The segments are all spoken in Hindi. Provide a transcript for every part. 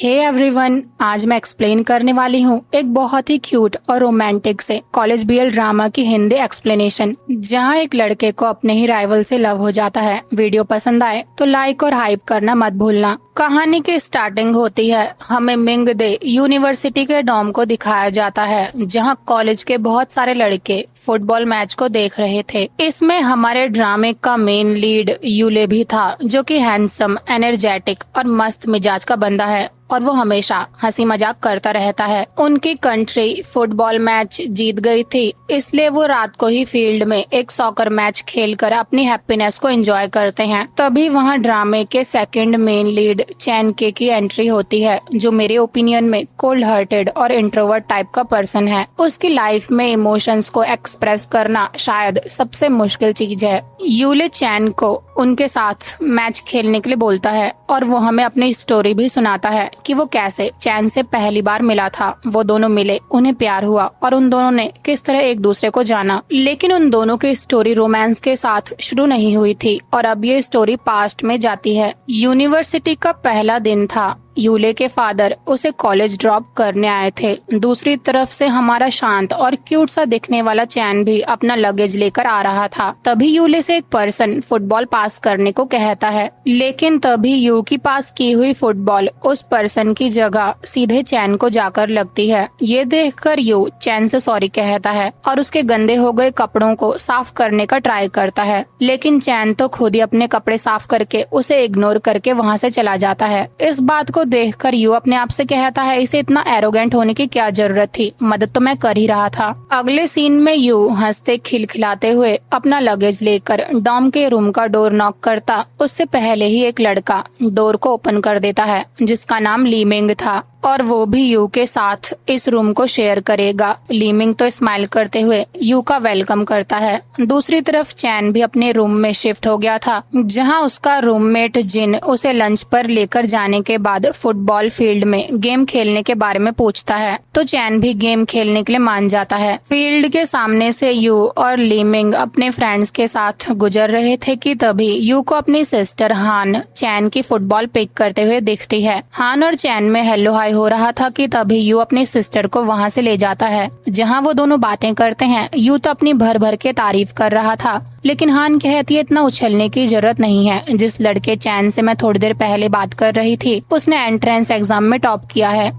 हे एवरीवन, आज मैं एक्सप्लेन करने वाली हूँ एक बहुत ही क्यूट और रोमांटिक से कॉलेज बीएल ड्रामा की हिंदी एक्सप्लेनेशन, जहाँ एक लड़के को अपने ही राइवल से लव हो जाता है। वीडियो पसंद आए तो लाइक और हाइप करना मत भूलना। कहानी की स्टार्टिंग होती है, हमें मिंगदे यूनिवर्सिटी के डॉम को दिखाया जाता है, जहां कॉलेज के बहुत सारे लड़के फुटबॉल मैच को देख रहे थे। इसमें हमारे ड्रामे का मेन लीड यूले भी था, जो कि हैंडसम, एनर्जेटिक और मस्त मिजाज का बंदा है और वो हमेशा हंसी मजाक करता रहता है। उनकी कंट्री फुटबॉल मैच जीत गई थी, इसलिए वो रात को ही फील्ड में एक सॉकर मैच खेलकर अपनी हैप्पीनेस को एंजॉय करते हैं। तभी वहाँ ड्रामे के सेकंड मेन लीड चैन के की एंट्री होती है, जो मेरे ओपिनियन में कोल्ड हार्टेड और इंट्रोवर्ट टाइप का पर्सन है। उसकी लाइफ में इमोशंस को एक्सप्रेस करना शायद सबसे मुश्किल चीज है। यूले चैन को उनके साथ मैच खेलने के लिए बोलता है और वो हमें अपनी स्टोरी भी सुनाता है कि वो कैसे चैन से पहली बार मिला था। वो दोनों मिले, उन्हें प्यार हुआ और उन दोनों ने किस तरह एक दूसरे को जाना। लेकिन उन दोनों की स्टोरी रोमांस के साथ शुरू नहीं हुई थी और अब ये स्टोरी पास्ट में जाती है। यूनिवर्सिटी का पहला दिन था। यूले के फादर उसे कॉलेज ड्रॉप करने आए थे। दूसरी तरफ से हमारा शांत और क्यूट सा दिखने वाला चैन भी अपना लगेज लेकर आ रहा था। तभी यूले से एक पर्सन फुटबॉल पास करने को कहता है, लेकिन तभी यू की पास की हुई फुटबॉल उस पर्सन की जगह सीधे चैन को जाकर लगती है। ये देखकर यू चैन से सॉरी कहता है और उसके गंदे हो गए कपड़ों को साफ करने का ट्राई करता है, लेकिन चैन तो खुद ही अपने कपड़े साफ करके उसे इग्नोर करके वहाँ से चला जाता है। इस बात को देखकर यू अपने आप से कहता है, इसे इतना एरोगेंट होने की क्या जरूरत थी, मदद तो मैं कर ही रहा था। अगले सीन में यू हंसते खिलखिलाते हुए अपना लगेज लेकर डॉम के रूम का डोर नॉक करता उससे पहले ही एक लड़का डोर को ओपन कर देता है, जिसका नाम लीमिंग था और वो भी यू के साथ इस रूम को शेयर करेगा। लीमिंग तो स्माइल करते हुए यू का वेलकम करता है। दूसरी तरफ चैन भी अपने रूम में शिफ्ट हो गया था, जहां उसका रूममेट जिन उसे लंच पर लेकर जाने के बाद फुटबॉल फील्ड में गेम खेलने के बारे में पूछता है, तो चैन भी गेम खेलने के लिए मान जाता है। फील्ड के सामने से यू और लीमिंग अपने फ्रेंड्स के साथ गुजर रहे थे कि तभी यू को अपनी सिस्टर हान चैन की फुटबॉल पिक करते हुए दिखती है। हान और चैन में हेलो हाय हो रहा था कि तभी यू अपनी सिस्टर को वहाँ से ले जाता है, जहाँ वो दोनों बातें करते हैं। यू तो अपनी भर भर के तारीफ कर रहा था, लेकिन हान कहती है इतना उछलने की जरूरत नहीं है। जिस लड़के चैन से मैं थोड़ी देर पहले बात कर रही थी, उसने एंट्रेंस एग्जाम में टॉप किया है।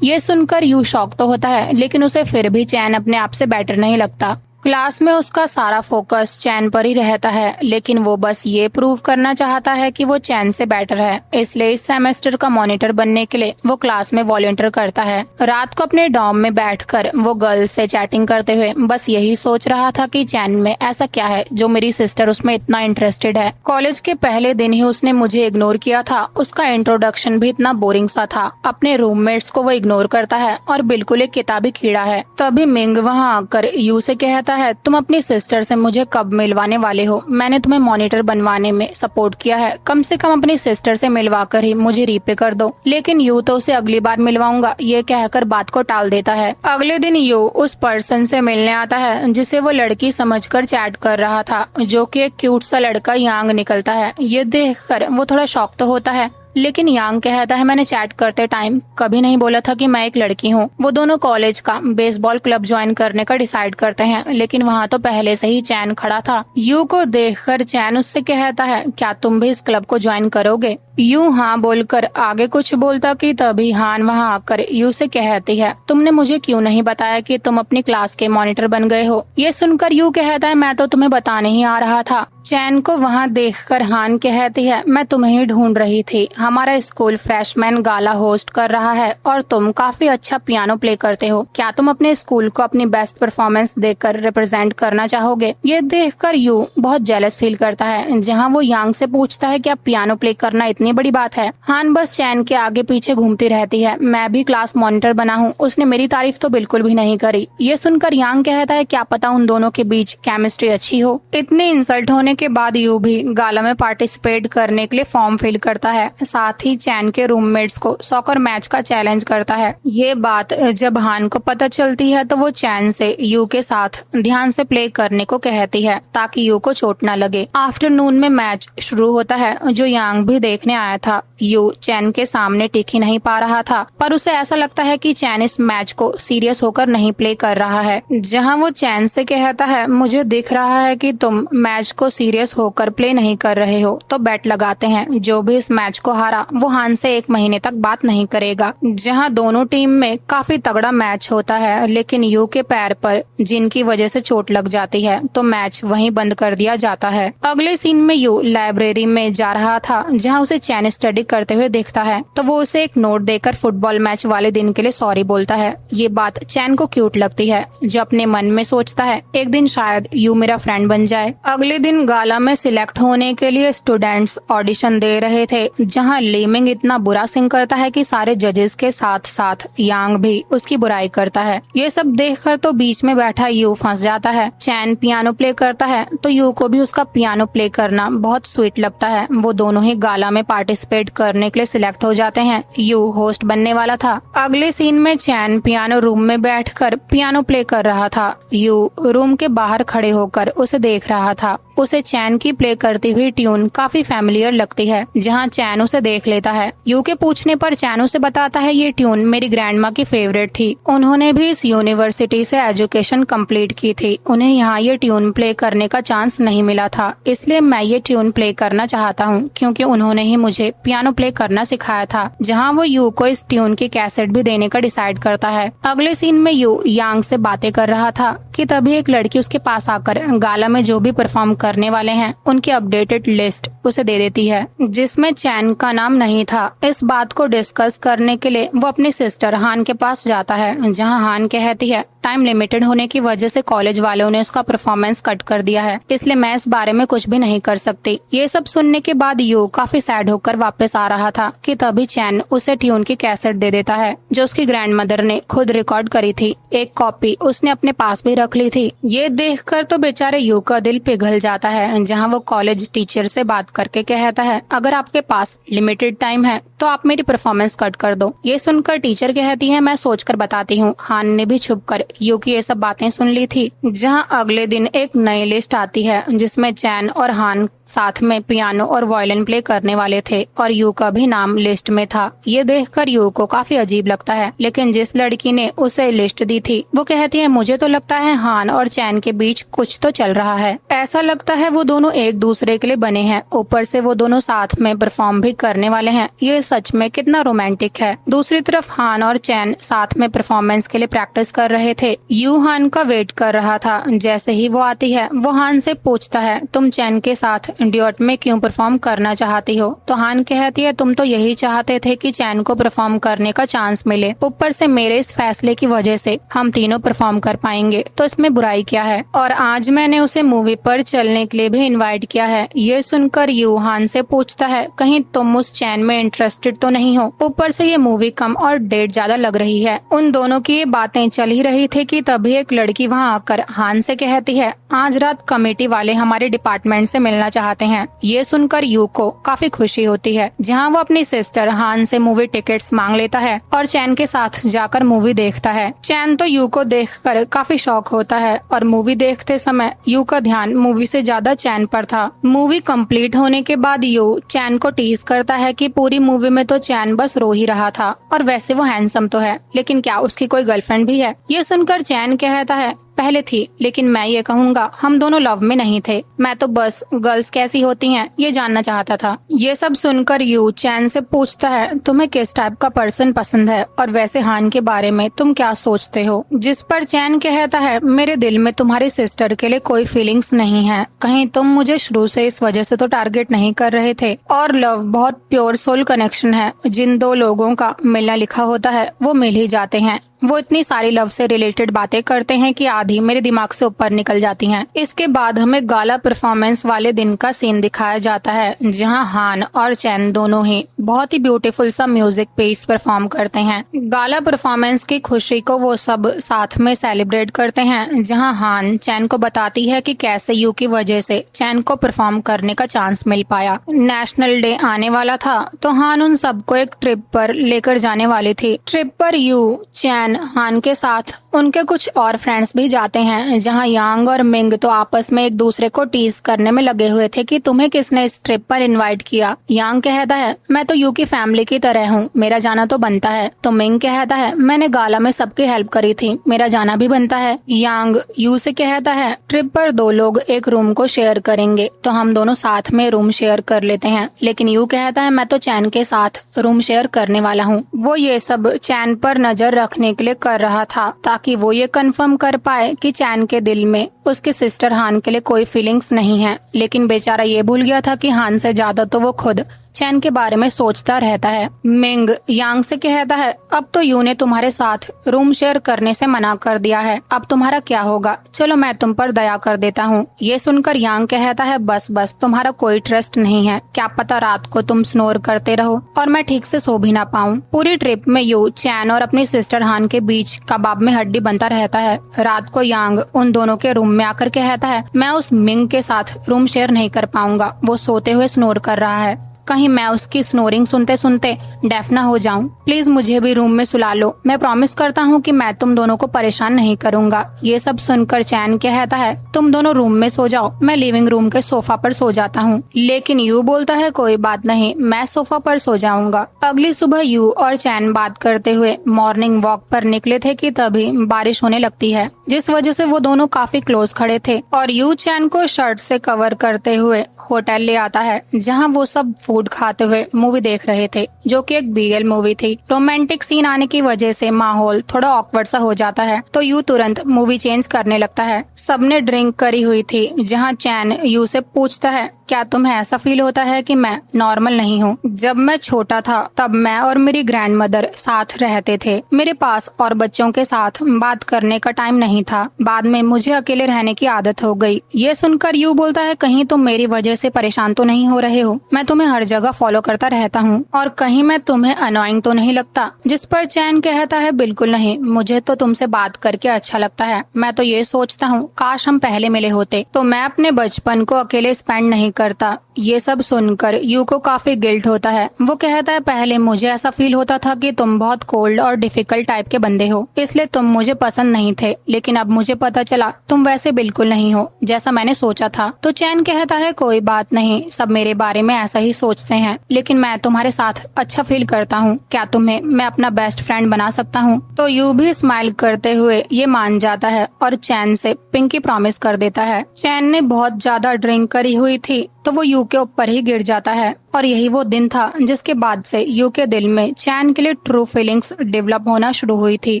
ये सुनकर यू शॉक तो होता है, लेकिन उसे फिर भी चैन अपने आप से बेटर नहीं लगता। क्लास में उसका सारा फोकस चैन पर ही रहता है, लेकिन वो बस ये प्रूव करना चाहता है कि वो चैन से बेटर है। इसलिए इस सेमेस्टर का मॉनिटर बनने के लिए वो क्लास में वॉलंटियर करता है। रात को अपने डॉर्म में बैठकर वो गर्ल्स से चैटिंग करते हुए बस यही सोच रहा था कि चैन में ऐसा क्या है जो मेरी सिस्टर उसमें इतना इंटरेस्टेड है। कॉलेज के पहले दिन ही उसने मुझे इग्नोर किया था। उसका इंट्रोडक्शन भी इतना बोरिंग सा था। अपने रूममेट्स को वो इग्नोर करता है और बिल्कुल एक किताबी कीड़ा है। तभी मिंग वहाँ आकर यू से कहता है, तुम अपनी सिस्टर से मुझे कब मिलवाने वाले हो? मैंने तुम्हें मॉनिटर बनवाने में सपोर्ट किया है, कम से कम अपनी सिस्टर से मिलवा कर ही मुझे रीपे कर दो। लेकिन यू तो उसे अगली बार मिलवाऊंगा ये कहकर बात को टाल देता है। अगले दिन यू उस पर्सन से मिलने आता है जिसे वो लड़की समझकर चैट कर रहा था, जो कि एक क्यूट सा लड़का यांग निकलता है। ये देखकर वो थोड़ा शॉक तो होता है, लेकिन यांग कहता है, मैंने चैट करते टाइम कभी नहीं बोला था कि मैं एक लड़की हूँ। वो दोनों कॉलेज का बेसबॉल क्लब ज्वाइन करने का डिसाइड करते हैं, लेकिन वहाँ तो पहले से ही चैन खड़ा था। यू को देखकर चैन उससे कहता है, क्या तुम भी इस क्लब को ज्वाइन करोगे? यू हाँ बोलकर आगे कुछ बोलता कि तभी हान वहाँ आकर यू से कहती है, तुमने मुझे क्यों नहीं बताया कि तुम अपनी क्लास के मॉनिटर बन गए हो? ये सुनकर यू कहता है, मैं तो तुम्हें बताने ही आ रहा था। चैन को वहाँ देखकर हान कहती है, मैं तुम्हें ही ढूंढ रही थी। हमारा स्कूल फ्रेशमैन गाला होस्ट कर रहा है और तुम काफी अच्छा पियानो प्ले करते हो। क्या तुम अपने स्कूल को अपनी बेस्ट परफॉर्मेंस देकर रिप्रेजेंट करना चाहोगे? ये देखकर यू बहुत जेलस फील करता है, जहाँ वो यांग से पूछता है, क्या पियानो प्ले करना इतनी बड़ी बात है? हान बस चैन के आगे पीछे घूमती रहती है, मैं भी क्लास मॉनिटर बना हूँ, उसने मेरी तारीफ तो बिल्कुल भी नहीं करी। ये सुनकर यांग कहता है, क्या पता उन दोनों के बीच केमिस्ट्री अच्छी हो। इतने इंसल्ट होने के बाद यू भी गाला में पार्टिसिपेट करने के लिए फॉर्म फिल करता है। साथ ही चैन के रूममेट्स को सॉकर मैच का चैलेंज करता है। ये बात जब हान को पता चलती है तो वो चैन से यू के साथ ध्यान से प्ले करने को कहती है ताकि यू को चोट न लगे। आफ्टरनून में मैच शुरू होता है जो यांग भी देखने आया था। यू चैन के सामने टिक ही नहीं पा रहा था, पर उसे ऐसा लगता है कि चैन इस मैच को सीरियस होकर नहीं प्ले कर रहा है। जहां वो चैन से कहता है, मुझे दिख रहा है कि तुम मैच को सीरियस होकर प्ले नहीं कर रहे हो, तो बेट लगाते हैं जो भी इस मैच को हारा वो हान से 1 महीने तक बात नहीं करेगा। जहां दोनों टीम में काफी तगड़ा मैच होता है, लेकिन यू के पैर पर जिनकी वजह से चोट लग जाती है तो मैच वहीं बंद कर दिया जाता है। अगले सीन में यू लाइब्रेरी में जा रहा था जहां उसे चैन स्टडी करते हुए देखता है, तो वो उसे एक नोट देकर फुटबॉल मैच वाले दिन के लिए सॉरी बोलता है। ये बात चैन को क्यूट लगती है, जो अपने मन में सोचता है एक दिन शायद यू मेरा फ्रेंड बन जाए। अगले दिन गाला में सिलेक्ट होने के लिए स्टूडेंट्स ऑडिशन दे रहे थे, जहां लीमिंग इतना बुरा सिंग करता है कि सारे जजेस के साथ साथ यांग भी उसकी बुराई करता है। ये सब देखकर तो बीच में बैठा यू फंस जाता है। चैन पियानो प्ले करता है तो यू को भी उसका पियानो प्ले करना बहुत स्वीट लगता है। वो दोनों ही गाला में पार्टिसिपेट करने के लिए सिलेक्ट हो जाते हैं। यू होस्ट बनने वाला था। अगले सीन में चैन पियानो रूम में बैठकर पियानो प्ले कर रहा था। यू रूम के बाहर खड़े होकर उसे देख रहा था। उसे चैन की प्ले करती हुई ट्यून काफी फैमिलियर लगती है। जहां चैन उसे देख लेता है। यू के पूछने पर चैन उसे बताता है, ये ट्यून मेरी ग्रैंडमा की फेवरेट थी। उन्होंने भी इस यूनिवर्सिटी से एजुकेशन कंप्लीट की थी। उन्हें यहाँ ये ट्यून प्ले करने का चांस नहीं मिला था, इसलिए मैं ये ट्यून प्ले करना चाहता हूँ, क्योंकि उन्होंने ही मुझे पियानो प्ले करना सिखाया था। जहाँ वो यू को इस ट्यून की कैसेट भी देने का डिसाइड करता है। अगले सीन में यू यांग से बातें कर रहा था कि तभी एक लड़की उसके पास आकर गाला में जो भी परफॉर्म करने वाले हैं उनकी अपडेटेड लिस्ट उसे दे देती है, जिसमें चैन का नाम नहीं था। इस बात को डिस्कस करने के लिए वो अपनी सिस्टर हान के पास जाता है, जहां हान कहती है टाइम लिमिटेड होने की वजह से कॉलेज वालों ने उसका परफॉर्मेंस कट कर दिया है, इसलिए मैं इस बारे में कुछ भी नहीं कर सकती। ये सब सुनने के बाद यू काफी सैड होकर वापस आ रहा था कि तभी चैन उसे ट्यून की कैसेट दे देता है जो उसकी ग्रैंडमदर ने खुद रिकॉर्ड करी थी। एक कॉपी उसने अपने पास भी रख ली थी। ये देखकर तो बेचारे यू का दिल पिघल जाता है, जहाँ वो कॉलेज टीचर से बात करके कहता है, अगर आपके पास लिमिटेड टाइम है तो आप मेरी परफॉर्मेंस कट कर दो। ये सुनकर टीचर कहती है, मैं सोचकर बताती हूँ। हान ने भी छुपकर यू की ये सब बातें सुन ली थी। जहाँ अगले दिन एक नई लिस्ट आती है जिसमें चैन और हान साथ में पियानो और वायलिन प्ले करने वाले थे और यू का भी नाम लिस्ट में था। ये देखकर यू को काफी अजीब लगता है, लेकिन जिस लड़की ने उसे लिस्ट दी थी वो कहती है, मुझे तो लगता है हान और चैन के बीच कुछ तो चल रहा है। ऐसा लगता है वो दोनों एक दूसरे के लिए बने हैं। ऊपर से वो दोनों साथ में परफॉर्म भी करने वाले हैं। ये सच में कितना रोमांटिक है। दूसरी तरफ हान और चैन साथ में परफॉर्मेंस के लिए प्रैक्टिस कर रहे थे। यू हान का वेट कर रहा था। जैसे ही वो आती है वो हान से पूछता है, तुम चैन के साथ ड्यूट में क्यों परफॉर्म करना चाहती हो? तो हान कहती है, तुम तो यही चाहते थे कि चैन को परफॉर्म करने का चांस मिले। ऊपर से मेरे इस फैसले की वजह से हम तीनों परफॉर्म कर पाएंगे, तो इसमें बुराई क्या है? और आज मैंने उसे मूवी पर चलने के लिए भी इनवाइट किया है। ये सुनकर यू हान से पूछता है, कहीं तुम उस चैन में इंटरेस्टेड तो नहीं हो? ऊपर से ये मूवी कम और डेट ज्यादा लग रही है। उन दोनों की ये बातें चल ही रही थी कि तभी एक लड़की वहाँ आकर हान से कहती है, आज रात कमेटी वाले हमारे डिपार्टमेंट से मिलना चाहते हैं। ये सुनकर यू को काफी खुशी होती है, जहाँ वो अपनी सिस्टर हान से मूवी टिकट्स मांग लेता है और चैन के साथ जाकर मूवी देखता है। चैन तो यू को देखकर काफी शॉक होता है और मूवी देखते समय यू का ध्यान मूवी से ज्यादा चैन पर था। मूवी कंप्लीट होने के बाद यू चैन को टीज करता है कि पूरी मूवी में तो चैन बस रो ही रहा था और वैसे वो हैंडसम तो है, लेकिन क्या उसकी कोई गर्लफ्रेंड भी है? ये सुनकर चैन कहता है, पहले थी, लेकिन मैं ये कहूँगा हम दोनों लव में नहीं थे। मैं तो बस गर्ल्स कैसी होती हैं ये जानना चाहता था। ये सब सुनकर यू चैन से पूछता है, तुम्हें किस टाइप का पर्सन पसंद है और वैसे हान के बारे में तुम क्या सोचते हो? जिस पर चैन कहता है, मेरे दिल में तुम्हारी सिस्टर के लिए कोई फीलिंग्स नहीं है। कहीं तुम मुझे शुरू से इस वजह से तो टारगेट नहीं कर रहे थे। और लव बहुत प्योर सोल कनेक्शन है। जिन दो लोगों का मिलना लिखा होता है वो मिल ही जाते हैं। वो इतनी सारी लव से रिलेटेड बातें करते हैं कि आधी मेरे दिमाग से ऊपर निकल जाती हैं। इसके बाद हमें गाला परफॉर्मेंस वाले दिन का सीन दिखाया जाता है, जहां हान और चैन दोनों ही बहुत ही ब्यूटीफुल सा म्यूजिक पीस परफॉर्म करते हैं। गाला परफॉर्मेंस की खुशी को वो सब साथ में सेलिब्रेट करते हैं, जहां हान चैन को बताती है कि कैसे यू की वजह से चैन को परफॉर्म करने का चांस मिल पाया। नेशनल डे आने वाला था तो हान उन सबको एक ट्रिप पर लेकर जाने वाली थी। ट्रिप पर यू, चैन, हान के साथ उनके कुछ और फ्रेंड्स भी जाते हैं, जहां यांग और मिंग तो आपस में एक दूसरे को टीज करने में लगे हुए थे कि तुम्हें किसने इस ट्रिप पर इनवाइट किया। यांग कहता है मैं तो यू की फैमिली की तरह हूँ, मेरा जाना तो बनता है। तो मिंग कहता है मैंने गाला में सबकी हेल्प करी थी, मेरा जाना भी बनता है। यांग यू से कहता है ट्रिप पर दो लोग एक रूम को शेयर करेंगे तो हम दोनों साथ में रूम शेयर कर लेते हैं, लेकिन यू कहता है मैं तो चैन के साथ रूम शेयर करने वाला हूँ। वो ये सब चैन पर नजर रखने के लिए कर रहा था ताकि वो ये कंफर्म कर पाए कि चैन के दिल में उसके सिस्टर हान के लिए कोई फीलिंग्स नहीं है। लेकिन बेचारा ये भूल गया था कि हान से ज्यादा तो वो खुद चैन के बारे में सोचता रहता है। मिंग यांग से कहता है अब तो यू ने तुम्हारे साथ रूम शेयर करने से मना कर दिया है, अब तुम्हारा क्या होगा, चलो मैं तुम पर दया कर देता हूँ। ये सुनकर यांग कहता है बस बस तुम्हारा कोई ट्रस्ट नहीं है, क्या पता रात को तुम स्नोर करते रहो और मैं ठीक से सो भी ना पाऊँ। पूरी ट्रिप में यू, चैन और अपनी सिस्टर हान के बीच कबाब में हड्डी बनता रहता है। रात को यांग उन दोनों के रूम में आकर कहता है मैं उस मिंग के साथ रूम शेयर नहीं कर पाऊंगा, वो सोते हुए स्नोर कर रहा है, कहीं मैं उसकी स्नोरिंग सुनते सुनते डेफ ना हो जाऊं। प्लीज मुझे भी रूम में सुला लो, मैं प्रॉमिस करता हूँ कि मैं तुम दोनों को परेशान नहीं करूंगा। ये सब सुनकर चैन कहता है तुम दोनों रूम में सो जाओ, मैं लिविंग रूम के सोफा पर सो जाता हूँ। लेकिन यू बोलता है कोई बात नहीं, मैं सोफा पर सो जाऊंगा। अगली सुबह यू और चैन बात करते हुए मॉर्निंग वॉक पर निकले थे कि तभी बारिश होने लगती है, जिस वजह से वो दोनों काफी क्लोज खड़े थे और यू चैन को शर्ट से कवर करते हुए होटल ले आता है, जहाँ वो सब फूड खाते हुए मूवी देख रहे थे, जो कि एक बीएल मूवी थी। रोमांटिक सीन आने की वजह से माहौल थोड़ा ऑकवर्ड सा हो जाता है तो यू तुरंत मूवी चेंज करने लगता है। सबने ड्रिंक करी हुई थी, जहां चैन यू से पूछता है क्या तुम्हें ऐसा फील होता है कि मैं नॉर्मल नहीं हूँ? जब मैं छोटा था तब मैं और मेरी ग्रैंडमदर साथ रहते थे, मेरे पास और बच्चों के साथ बात करने का टाइम नहीं था, बाद में मुझे अकेले रहने की आदत हो गई। ये सुनकर यू बोलता है कहीं तुम मेरी वजह से परेशान तो नहीं हो रहे हो, मैं तुम्हें हर जगह फॉलो करता रहता हूँ और कहीं मैं तुम्हें अनोइंग तो नहीं लगता? जिस पर चैन कहता है बिल्कुल नहीं, मुझे तो तुमसे बात करके अच्छा लगता है, मैं तो ये सोचता हूँ काश हम पहले मिले होते तो मैं अपने बचपन को अकेले स्पेंड नहीं करता। ये सब सुनकर यू को काफी गिल्ट होता है। वो कहता है पहले मुझे ऐसा फील होता था कि तुम बहुत कोल्ड और डिफिकल्ट टाइप के बंदे हो, इसलिए तुम मुझे पसंद नहीं थे, लेकिन अब मुझे पता चला तुम वैसे बिल्कुल नहीं हो जैसा मैंने सोचा था। तो चैन कहता है कोई बात नहीं, सब मेरे बारे में ऐसा ही सोचते हैं, लेकिन मैं तुम्हारे साथ अच्छा फील करता हूँ, क्या तुम्हें मैं अपना बेस्ट फ्रेंड बना सकता हूँ? तो यू भी स्माइल करते हुए ये मान जाता है और चैन से पिंकी प्रॉमिस कर देता है। चैन ने बहुत ज्यादा ड्रिंक करी हुई थी तो वो यू के ऊपर ही गिर जाता है और यही वो दिन था जिसके बाद से यू के दिल में चैन के लिए ट्रू फीलिंग्स डेवलप होना शुरू हुई थी।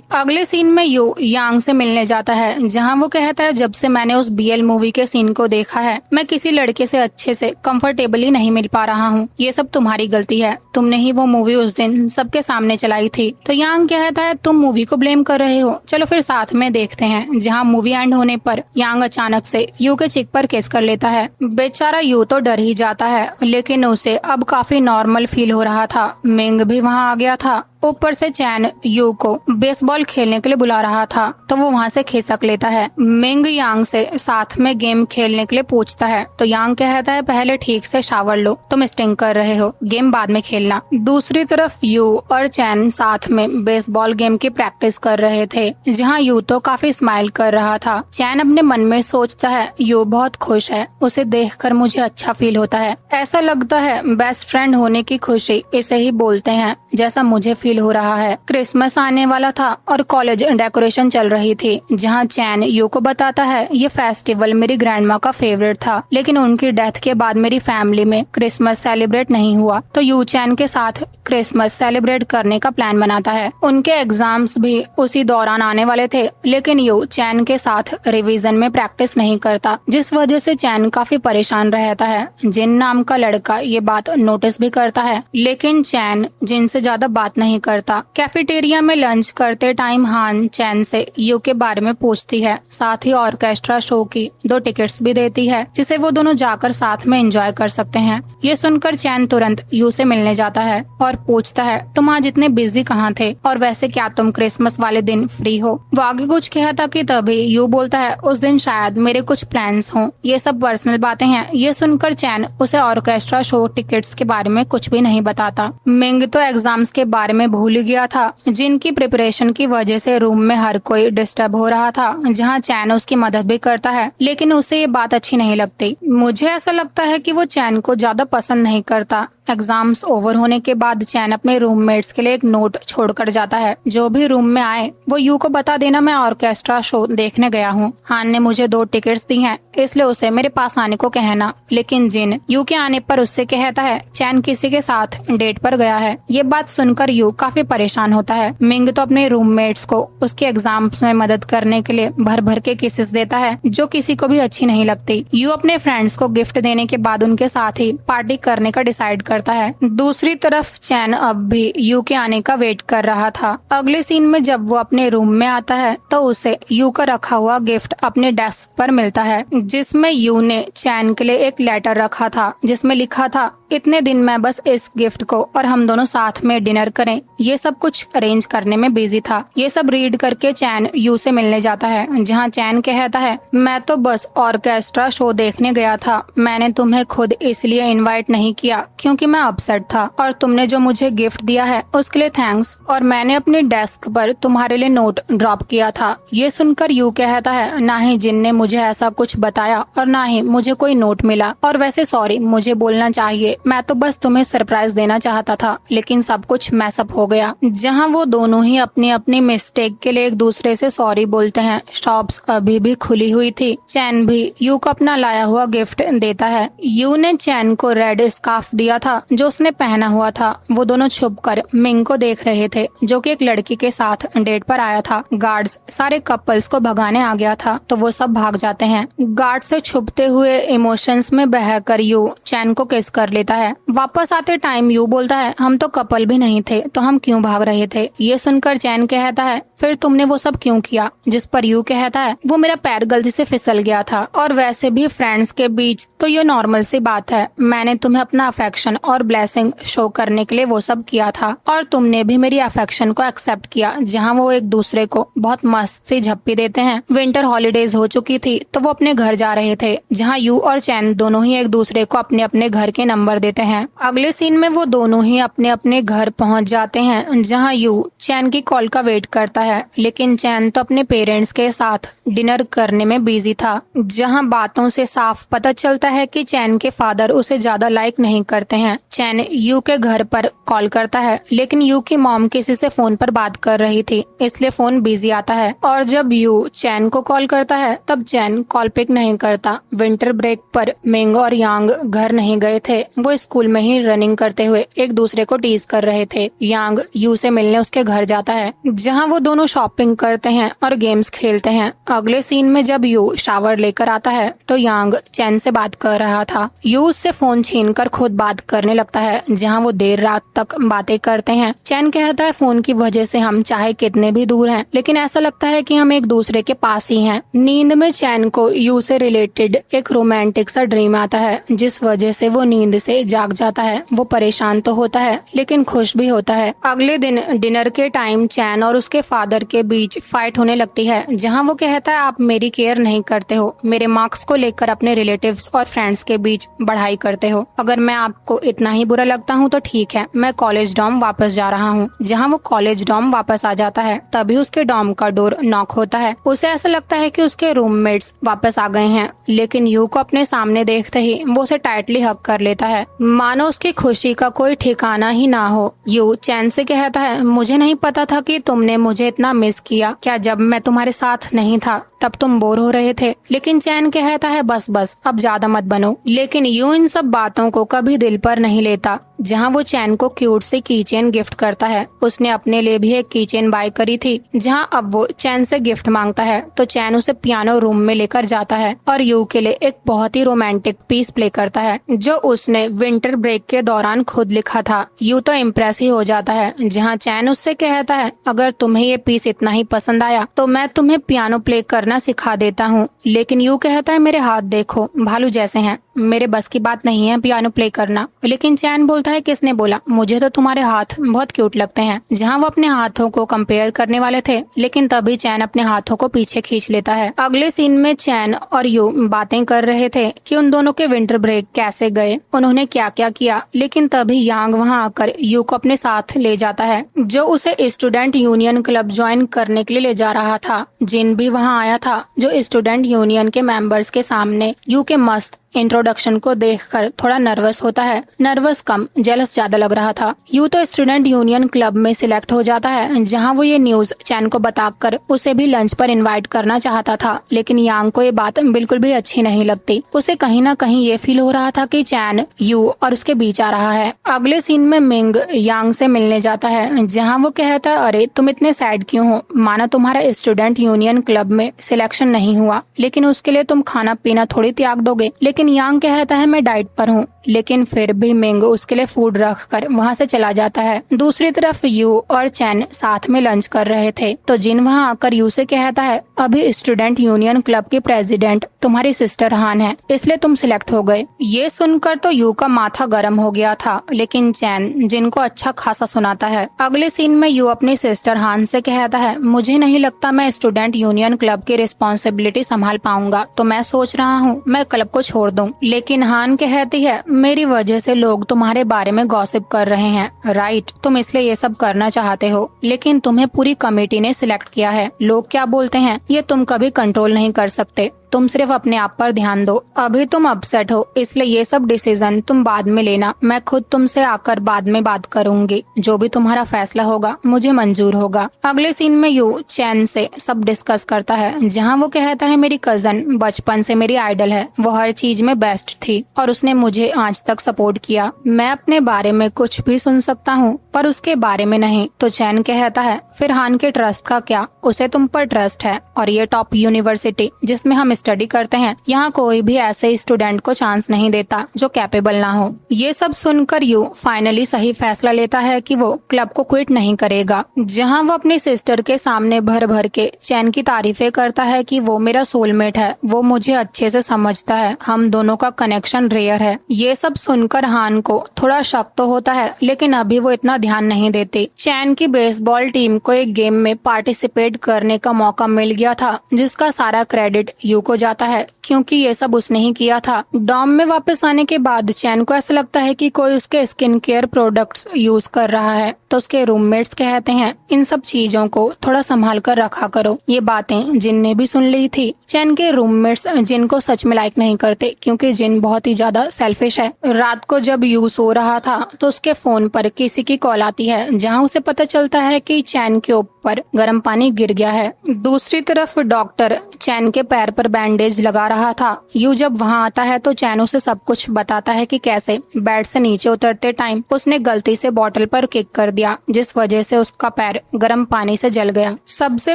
अगले सीन में यू यांग से मिलने जाता है, जहां वो कहता है जब से मैंने उस बीएल मूवी के सीन को देखा है मैं किसी लड़के से अच्छे से कंफर्टेबली नहीं मिल पा रहा हूँ, ये सब तुम्हारी गलती है, तुमने ही वो मूवी उस दिन सबके सामने चलाई थी। तो यांग कहता है तुम मूवी को ब्लेम कर रहे हो, चलो फिर साथ में देखते हैं। जहाँ मूवी एंड होने पर यांग अचानक से यू के चिक पर किस कर लेता है। बेचारा यू तो डर ही जाता है, लेकिन उसे अब काफी नॉर्मल फील हो रहा था। मिंग भी वहाँ आ गया था, ऊपर से चैन यू को बेसबॉल खेलने के लिए बुला रहा था तो वो वहाँ से खिसक लेता है। मिंग यांग से साथ में गेम खेलने के लिए पूछता है तो यांग कहता है पहले ठीक से शावर लो, तुम स्टिंग कर रहे हो, गेम बाद में खेलना। दूसरी तरफ यू और चैन साथ में बेसबॉल गेम की प्रैक्टिस कर रहे थे, जहाँ यू तो काफी स्माइल कर रहा था। चैन अपने मन में सोचता है यू बहुत खुश है, उसे देखकर मुझे अच्छा फील होता है, ऐसा लगता है बेस्ट फ्रेंड होने की खुशी इसे ही बोलते हैं जैसा मुझे फील हो रहा है। क्रिसमस आने वाला था और कॉलेज डेकोरेशन चल रही थी, जहां चैन यू को बताता है ये फेस्टिवल मेरी ग्रैंडमा का फेवरेट था, लेकिन उनकी डेथ के बाद मेरी फैमिली में क्रिसमस सेलिब्रेट नहीं हुआ। तो यू चैन के साथ क्रिसमस सेलिब्रेट करने का प्लान बनाता है। उनके एग्जाम्स भी उसी दौरान आने वाले थे, लेकिन यू चैन के साथ रिवीजन में प्रैक्टिस नहीं करता, जिस वजह से चैन काफी परेशान रहता है। जिन नाम का लड़का ये बात नोटिस भी करता है, लेकिन चैन जिन से ज्यादा बात नहीं करता। कैफेटेरिया में लंच करते टाइम हान चैन से यू के बारे में पूछती है, साथ ही ऑर्केस्ट्रा शो की 2 टिकट्स भी देती है जिसे वो दोनों जाकर साथ में एंजॉय कर सकते हैं। ये सुनकर चैन तुरंत यू से मिलने जाता है और पूछता है, तुम आज इतने बिजी कहाँ थे, और वैसे क्या तुम क्रिसमस वाले दिन फ्री हो? वो आगे कुछ कहता कि तभी यू बोलता है, उस दिन शायद मेरे कुछ प्लान्स हों। ये सब पर्सनल बातें हैं। ये सुनकर चैन उसे ऑर्केस्ट्रा शो टिकट्स के बारे में कुछ भी नहीं बताता। मिंग तो एग्जाम्स के बारे में भूल गया था, जिनकी प्रिपरेशन की वजह से रूम में हर कोई डिस्टर्ब हो रहा था, जहाँ चैन उसकी मदद भी करता है, लेकिन उसे ये बात अच्छी नहीं लगती। मुझे ऐसा लगता है कि वो चैन को ज्यादा पसंद नहीं करता। एग्जाम्स ओवर होने के बाद चैन अपने रूममेट्स के लिए एक नोट छोड़कर जाता है, जो भी रूम में आए वो यू को बता देना मैं ऑर्केस्ट्रा शो देखने गया हूँ। हान ने मुझे 2 टिकट्स दी हैं, इसलिए उसे मेरे पास आने को कहना। लेकिन जिन यू के आने पर उससे कहता है चैन किसी के साथ डेट पर गया है। ये बात सुनकर यू काफी परेशान होता है। मिंग तो अपने रूममेट्स को उसके एग्जाम्स में मदद करने के लिए भर भर के किसेस देता है, जो किसी को भी अच्छी नहीं लगती। यू अपने फ्रेंड्स को गिफ्ट देने के बाद उनके साथ ही पार्टी करने का डिसाइड करता है। दूसरी तरफ चैन अब भी यू के आने का वेट कर रहा था। अगले सीन में जब वो अपने रूम में आता है तो उसे यू का रखा हुआ गिफ्ट अपने डेस्क पर मिलता है, जिसमें यू ने चैन के लिए एक लेटर रखा था जिसमें लिखा था, इतने दिन मैं बस इस गिफ्ट को और हम दोनों साथ में डिनर करें। ये सब कुछ अरेंज करने में बिजी था। ये सब रीड करके चैन यू से मिलने जाता है, जहाँ चैन कहता है, मैं तो बस ऑर्केस्ट्रा शो देखने गया था। मैंने तुम्हें खुद इसलिए इनवाइट नहीं किया क्योंकि मैं अपसेट था, और तुमने जो मुझे गिफ्ट दिया है उसके लिए थैंक्स, और मैंने अपने डेस्क पर तुम्हारे लिए नोट ड्रॉप किया था। ये सुनकर यू कहता है, ना ही जिन ने मुझे ऐसा कुछ बताया और ना ही मुझे कोई नोट मिला, और वैसे सॉरी मुझे बोलना चाहिए, मैं तो बस तुम्हें सरप्राइज देना चाहता था, लेकिन सब कुछ मैसअप हो गया। जहाँ वो दोनों ही अपनी अपनी मिस्टेक के लिए एक दूसरे से सॉरी बोलते हैं। शॉप्स अभी भी खुली हुई थी। चैन भी यू को अपना लाया हुआ गिफ्ट देता है। यू ने चैन को रेड स्कार्फ दिया था जो उसने पहना हुआ था। वो दोनों छुपकर मिंग को देख रहे थे, जो कि एक लड़की के साथ डेट पर आया था। गार्ड्स सारे कपल्स को भगाने आ गया था, तो वो सब भाग जाते हैं। गार्ड से छुपते हुए इमोशंस में बहकर यू चैन को किस कर लेता है। वापस आते टाइम यू बोलता है, हम तो कपल भी नहीं थे तो हम क्यों भाग रहे थे? ये सुनकर चैन कहता है, फिर तुमने वो सब क्यों किया? जिस पर यू कहता है, वो मेरा पैर गलती से फिसल गया था, और वैसे भी फ्रेंड्स के बीच तो ये नॉर्मल सी बात है। मैंने तुम्हें अपना अफेक्शन और ब्लेसिंग शो करने के लिए वो सब किया था, और तुमने भी मेरी अफेक्शन को एक्सेप्ट किया। जहाँ वो एक दूसरे को बहुत मस्त सी झप्पी देते हैं। विंटर हॉलीडेज हो चुकी थी तो वो अपने घर जा रहे थे, जहाँ यू और चैन दोनों ही एक दूसरे को अपने अपने घर के नंबर देते हैं। अगले सीन में वो दोनों ही अपने अपने घर पहुंच जाते हैं, जहां यू चैन की कॉल का वेट करता है, लेकिन चैन तो अपने पेरेंट्स के साथ डिनर करने में बिजी था। जहां बातों से साफ पता चलता है कि चैन के फादर उसे ज्यादा लाइक नहीं करते हैं। चैन यू के घर पर कॉल करता है, लेकिन यू की मॉम किसी से फोन पर बात कर रही थी, इसलिए फोन बिजी आता है। और जब यू चैन को कॉल करता है तब चैन कॉल पिक नहीं करता। विंटर ब्रेक पर मिंग और यांग घर नहीं गए थे। वो स्कूल में ही रनिंग करते हुए एक दूसरे को टीज कर रहे थे। यांग यू से मिलने उसके घर जाता है, जहां वो दोनों शॉपिंग करते हैं और गेम्स खेलते हैं। अगले सीन में जब यू शावर लेकर आता है तो यांग चैन से बात कर रहा था। यू उससे फोन छीनकर खुद बात करने लगता है, जहां वो देर रात तक बातें करते हैं। चैन कहता है, फोन की वजह से हम चाहे कितने भी दूर हैं, लेकिन ऐसा लगता है कि हम एक दूसरे के पास ही हैं। नींद में चैन को यू से रिलेटेड एक रोमांटिक सा ड्रीम आता है, जिस वजह से वो नींद से जाग जाता है। वो परेशान तो होता है लेकिन खुश भी होता है। अगले दिन डिनर के टाइम चैन और उसके फादर के बीच फाइट होने लगती है, जहां वो कहता है, आप मेरी केयर नहीं करते हो, मेरे मार्क्स को लेकर अपने रिलेटिव्स और फ्रेंड्स के बीच बढ़ाई करते हो। अगर मैं आपको इतना ही बुरा लगता हूँ तो ठीक है, मैं कॉलेज डॉर्म वापस जा रहा हूँ। जहाँ वो कॉलेज डॉर्म वापस आ जाता है तभी उसके डॉर्म का डोर नॉक होता है। उसे ऐसा लगता है कि उसके रूममेट्स वापस आ गए हैं, लेकिन यू को अपने सामने देखते ही वो उसे टाइटली हग कर लेता है, मानो उसकी खुशी का कोई ठिकाना ही ना हो। यू चैन से कहता है, मुझे नहीं पता था कि तुमने मुझे इतना मिस किया। क्या जब मैं तुम्हारे साथ नहीं था तब तुम बोर हो रहे थे। लेकिन चैन कहता है बस बस अब ज्यादा मत बनो। लेकिन यू इन सब बातों को कभी दिल पर नहीं लेता। जहाँ वो चैन को क्यूट से कीचेन गिफ्ट करता है। उसने अपने लिए भी एक कीचेन बाय करी थी। जहाँ अब वो चैन से गिफ्ट मांगता है तो चैन उसे पियानो रूम में लेकर जाता है और यू के लिए एक बहुत ही रोमांटिक पीस प्ले करता है जो उसने विंटर ब्रेक के दौरान खुद लिखा था। यू तो इम्प्रेस ही हो जाता है। जहाँ चैन उससे कहता है अगर तुम्हें ये पीस इतना ही पसंद आया तो मैं तुम्हें पियानो प्ले करना सिखा देता हूँ। लेकिन यू कहता है मेरे हाथ देखो भालू जैसे हैं, मेरे बस की बात नहीं है पियानो प्ले करना। लेकिन चैन बोलता है किसने बोला, मुझे तो तुम्हारे हाथ बहुत क्यूट लगते हैं। जहाँ वो अपने हाथों को कंपेयर करने वाले थे लेकिन तभी चैन अपने हाथों को पीछे खींच लेता है। अगले सीन में चैन और यू बातें कर रहे थे कि उन दोनों के विंटर ब्रेक कैसे गए, उन्होंने क्या क्या किया। लेकिन तभी यांग वहाँ आकर यू को अपने साथ ले जाता है जो उसे स्टूडेंट यूनियन क्लब ज्वाइन करने के लिए ले जा रहा था। जिन भी वहाँ आया था जो स्टूडेंट यूनियन के मेंबर्स के सामने यू के मस्त इंट्रोडक्शन को देखकर थोड़ा नर्वस होता है। नर्वस कम जेलस ज्यादा लग रहा था। यू तो स्टूडेंट यूनियन क्लब में सिलेक्ट हो जाता है जहां वो ये न्यूज चैन को बताकर उसे भी लंच पर इनवाइट करना चाहता था। लेकिन यांग को ये बात बिल्कुल भी अच्छी नहीं लगती। उसे कहीं ना कहीं ये फील हो रहा था कि चैन यू और उसके बीच आ रहा है। अगले सीन में मिंग यांग से मिलने जाता है जहाँ वो कहता है अरे तुम इतने सैड क्यों हो, माना तुम्हारा स्टूडेंट यूनियन क्लब में सिलेक्शन नहीं हुआ लेकिन उसके लिए तुम खाना पीना थोड़ी त्याग दोगे। लेकिन यांग कहता है मैं डाइट पर हूँ। लेकिन फिर भी मिंग उसके लिए फूड रखकर वहाँ से चला जाता है। दूसरी तरफ यू और चैन साथ में लंच कर रहे थे तो जिन वहाँ आकर यू से कहता है अभी स्टूडेंट यूनियन क्लब की प्रेसिडेंट तुम्हारी सिस्टर हान है इसलिए तुम सिलेक्ट हो गए। ये सुनकर तो यू का माथा गर्म हो गया था लेकिन चैन जिनको अच्छा खासा सुनाता है। अगले सीन में यू अपनी सिस्टर हान से कहता है मुझे नहीं लगता मैं स्टूडेंट यूनियन क्लब की रिस्पॉन्सिबिलिटी संभाल पाऊंगा तो मैं सोच रहा हूँ मैं क्लब को छोड़ दूं। लेकिन हान कहती है मेरी वजह से लोग तुम्हारे बारे में गॉसिप कर रहे हैं राइट, तुम इसलिए ये सब करना चाहते हो लेकिन तुम्हें पूरी कमेटी ने सिलेक्ट किया है। लोग क्या बोलते हैं ये तुम कभी कंट्रोल नहीं कर सकते, तुम सिर्फ अपने आप पर ध्यान दो। अभी तुम अपसेट हो इसलिए ये सब डिसीजन तुम बाद में लेना, मैं खुद तुमसे आकर बाद में बात करूंगी। जो भी तुम्हारा फैसला होगा मुझे मंजूर होगा। अगले सीन में यू चैन से सब डिस्कस करता है जहाँ वो कहता है मेरी कजन बचपन से मेरी आइडल है, वो हर चीज में बेस्ट थी और उसने मुझे आज तक सपोर्ट किया। मैं अपने बारे में कुछ भी सुन सकता हूँ पर उसके बारे में नहीं। तो चैन कहता है फिर हान के ट्रस्ट का क्या, उसे तुम पर ट्रस्ट है और ये टॉप यूनिवर्सिटी जिसमें हम स्टडी करते हैं यहाँ कोई भी ऐसे स्टूडेंट को चांस नहीं देता जो कैपेबल ना हो। ये सब सुनकर यू फाइनली सही फैसला लेता है कि वो क्लब को क्विट नहीं करेगा। जहाँ वो अपनी सिस्टर के सामने भर भर के चैन की तारीफें करता है कि वो मेरा सोलमेट है, वो मुझे अच्छे से समझता है, हम दोनों का कनेक्शन रेयर है। ये सब सुनकर हान को थोड़ा शक तो होता है लेकिन अभी वो इतना ध्यान नहीं देती। चैन की बेसबॉल टीम को एक गेम में पार्टिसिपेट करने का मौका मिल गया था जिसका सारा क्रेडिट यू को जाता है क्योंकि ये सब उसने ही किया था। डॉम में वापस आने के बाद चैन को ऐसा लगता है कि कोई उसके स्किन केयर प्रोडक्ट्स यूज कर रहा है तो उसके रूममेट्स कहते हैं इन सब चीजों को थोड़ा संभाल कर रखा करो। ये बातें जिन ने भी सुन ली थी। चैन के रूममेट्स जिन को सच में लाइक नहीं करते क्योंकि जिन बहुत ही ज्यादा सेल्फिश है। रात को जब यू सो रहा था तो उसके फोन पर किसी की कॉल आती है जहाँ उसे पता चलता है कि चैन के ऊपर गर्म पानी गिर गया है। दूसरी तरफ डॉक्टर चैन के पैर पर बैंडेज लगा रहा था। यू जब वहाँ आता है तो चैन उसे सब कुछ बताता है कि कैसे बेड से नीचे उतरते टाइम उसने गलती से बॉटल पर किक कर दिया जिस वजह से उसका पैर गर्म पानी से जल गया। सबसे